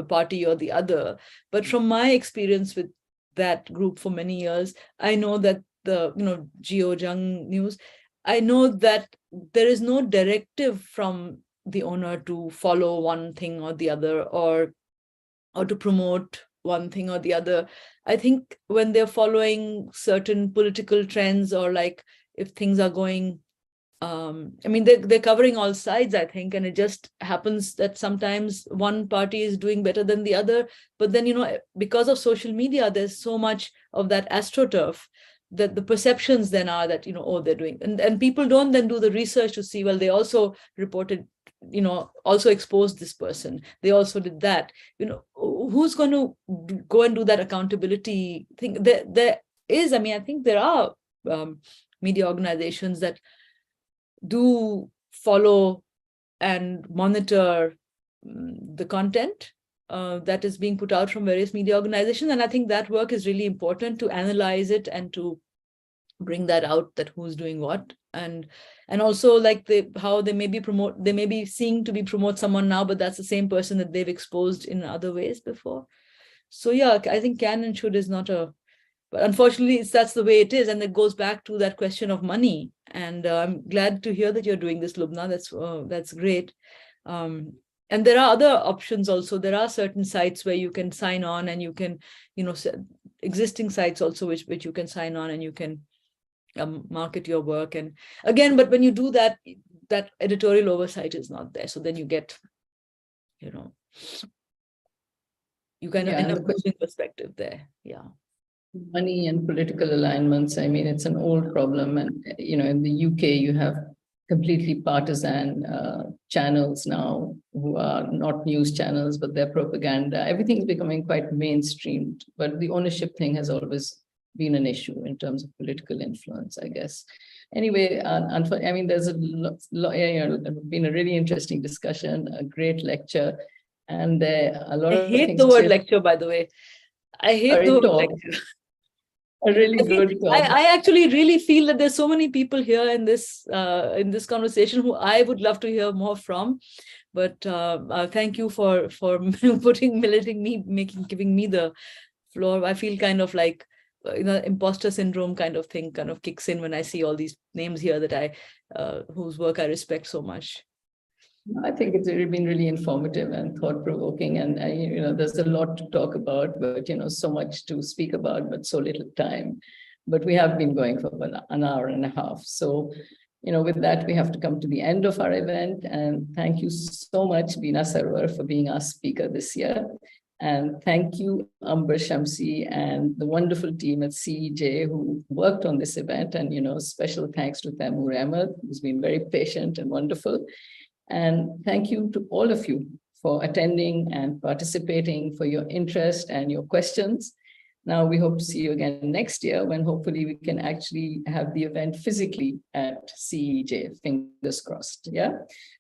party or the other. But from my experience with that group for many years, I know that the Geo Jung News, I know that there is no directive from the owner to follow one thing or the other, or to promote one thing or the other. I think when they're following certain political trends, or like if things are going, they're covering all sides, I think, and it just happens that sometimes one party is doing better than the other. But then, because of social media, there's so much of that astroturf that the perceptions then are that, they're doing, and people don't then do the research to see, well, they also reported, also exposed this person, they also did that. Who's going to go and do that accountability thing? There is, I think there are media organizations that do follow and monitor the content that is being put out from various media organizations. And I think that work is really important, to analyze it and to bring that out, that who's doing what. And also, like, how they may be seeing to be promote someone now, but that's the same person that they've exposed in other ways before. So yeah, I think can and should is not but unfortunately, that's the way it is. And it goes back to that question of money. And I'm glad to hear that you're doing this, Lubna. That's great. And there are other options also. There are certain sites where you can sign on, and you can, existing sites also which you can sign on, and you can market your work. And again, but when you do that, that editorial oversight is not there. So then you get, you kind of end up pushing perspective there. Yeah. Money and political alignments, it's an old problem. And, in the UK, you have completely partisan channels now, who are not news channels, but they're propaganda. Everything's becoming quite mainstreamed, but the ownership thing has always been an issue in terms of political influence, I guess. Anyway, there's been a really interesting discussion, a great lecture, and a lot of things. I hate the word lecture, by the way. I hate the word lecture. A really good talk. I actually really feel that there's so many people here in this conversation who I would love to hear more from. But thank you for giving me the floor. I feel kind of like imposter syndrome kind of thing kind of kicks in when I see all these names here that whose work I respect so much. I think it's been really informative and thought-provoking, and there's a lot to talk about, but so much to speak about, but so little time. But we have been going for an hour and a half. So, with that, we have to come to the end of our event. And thank you so much, Beena Sarwar, for being our speaker this year. And thank you, Amber Shamsi, and the wonderful team at CEJ who worked on this event. And, special thanks to Taimur Ahmed, who's been very patient and wonderful. And thank you to all of you for attending and participating, for your interest and your questions. Now we hope to see you again next year when hopefully we can actually have the event physically at CEJ, fingers crossed, yeah?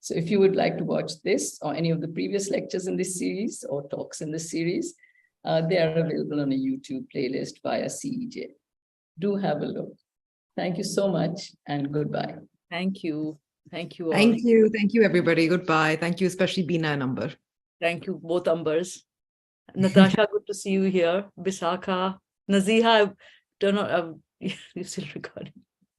So if you would like to watch this or any of the previous lectures in this series or talks in this series, they are available on a YouTube playlist via CEJ. Do have a look. Thank you so much and goodbye. Thank you. Thank you all. Thank you. Thank you, everybody. Goodbye. Thank you, especially Beena and Amber. Thank you, both Ambers. Natasha, good to see you here. Bisakha, Naziha, you're still recording.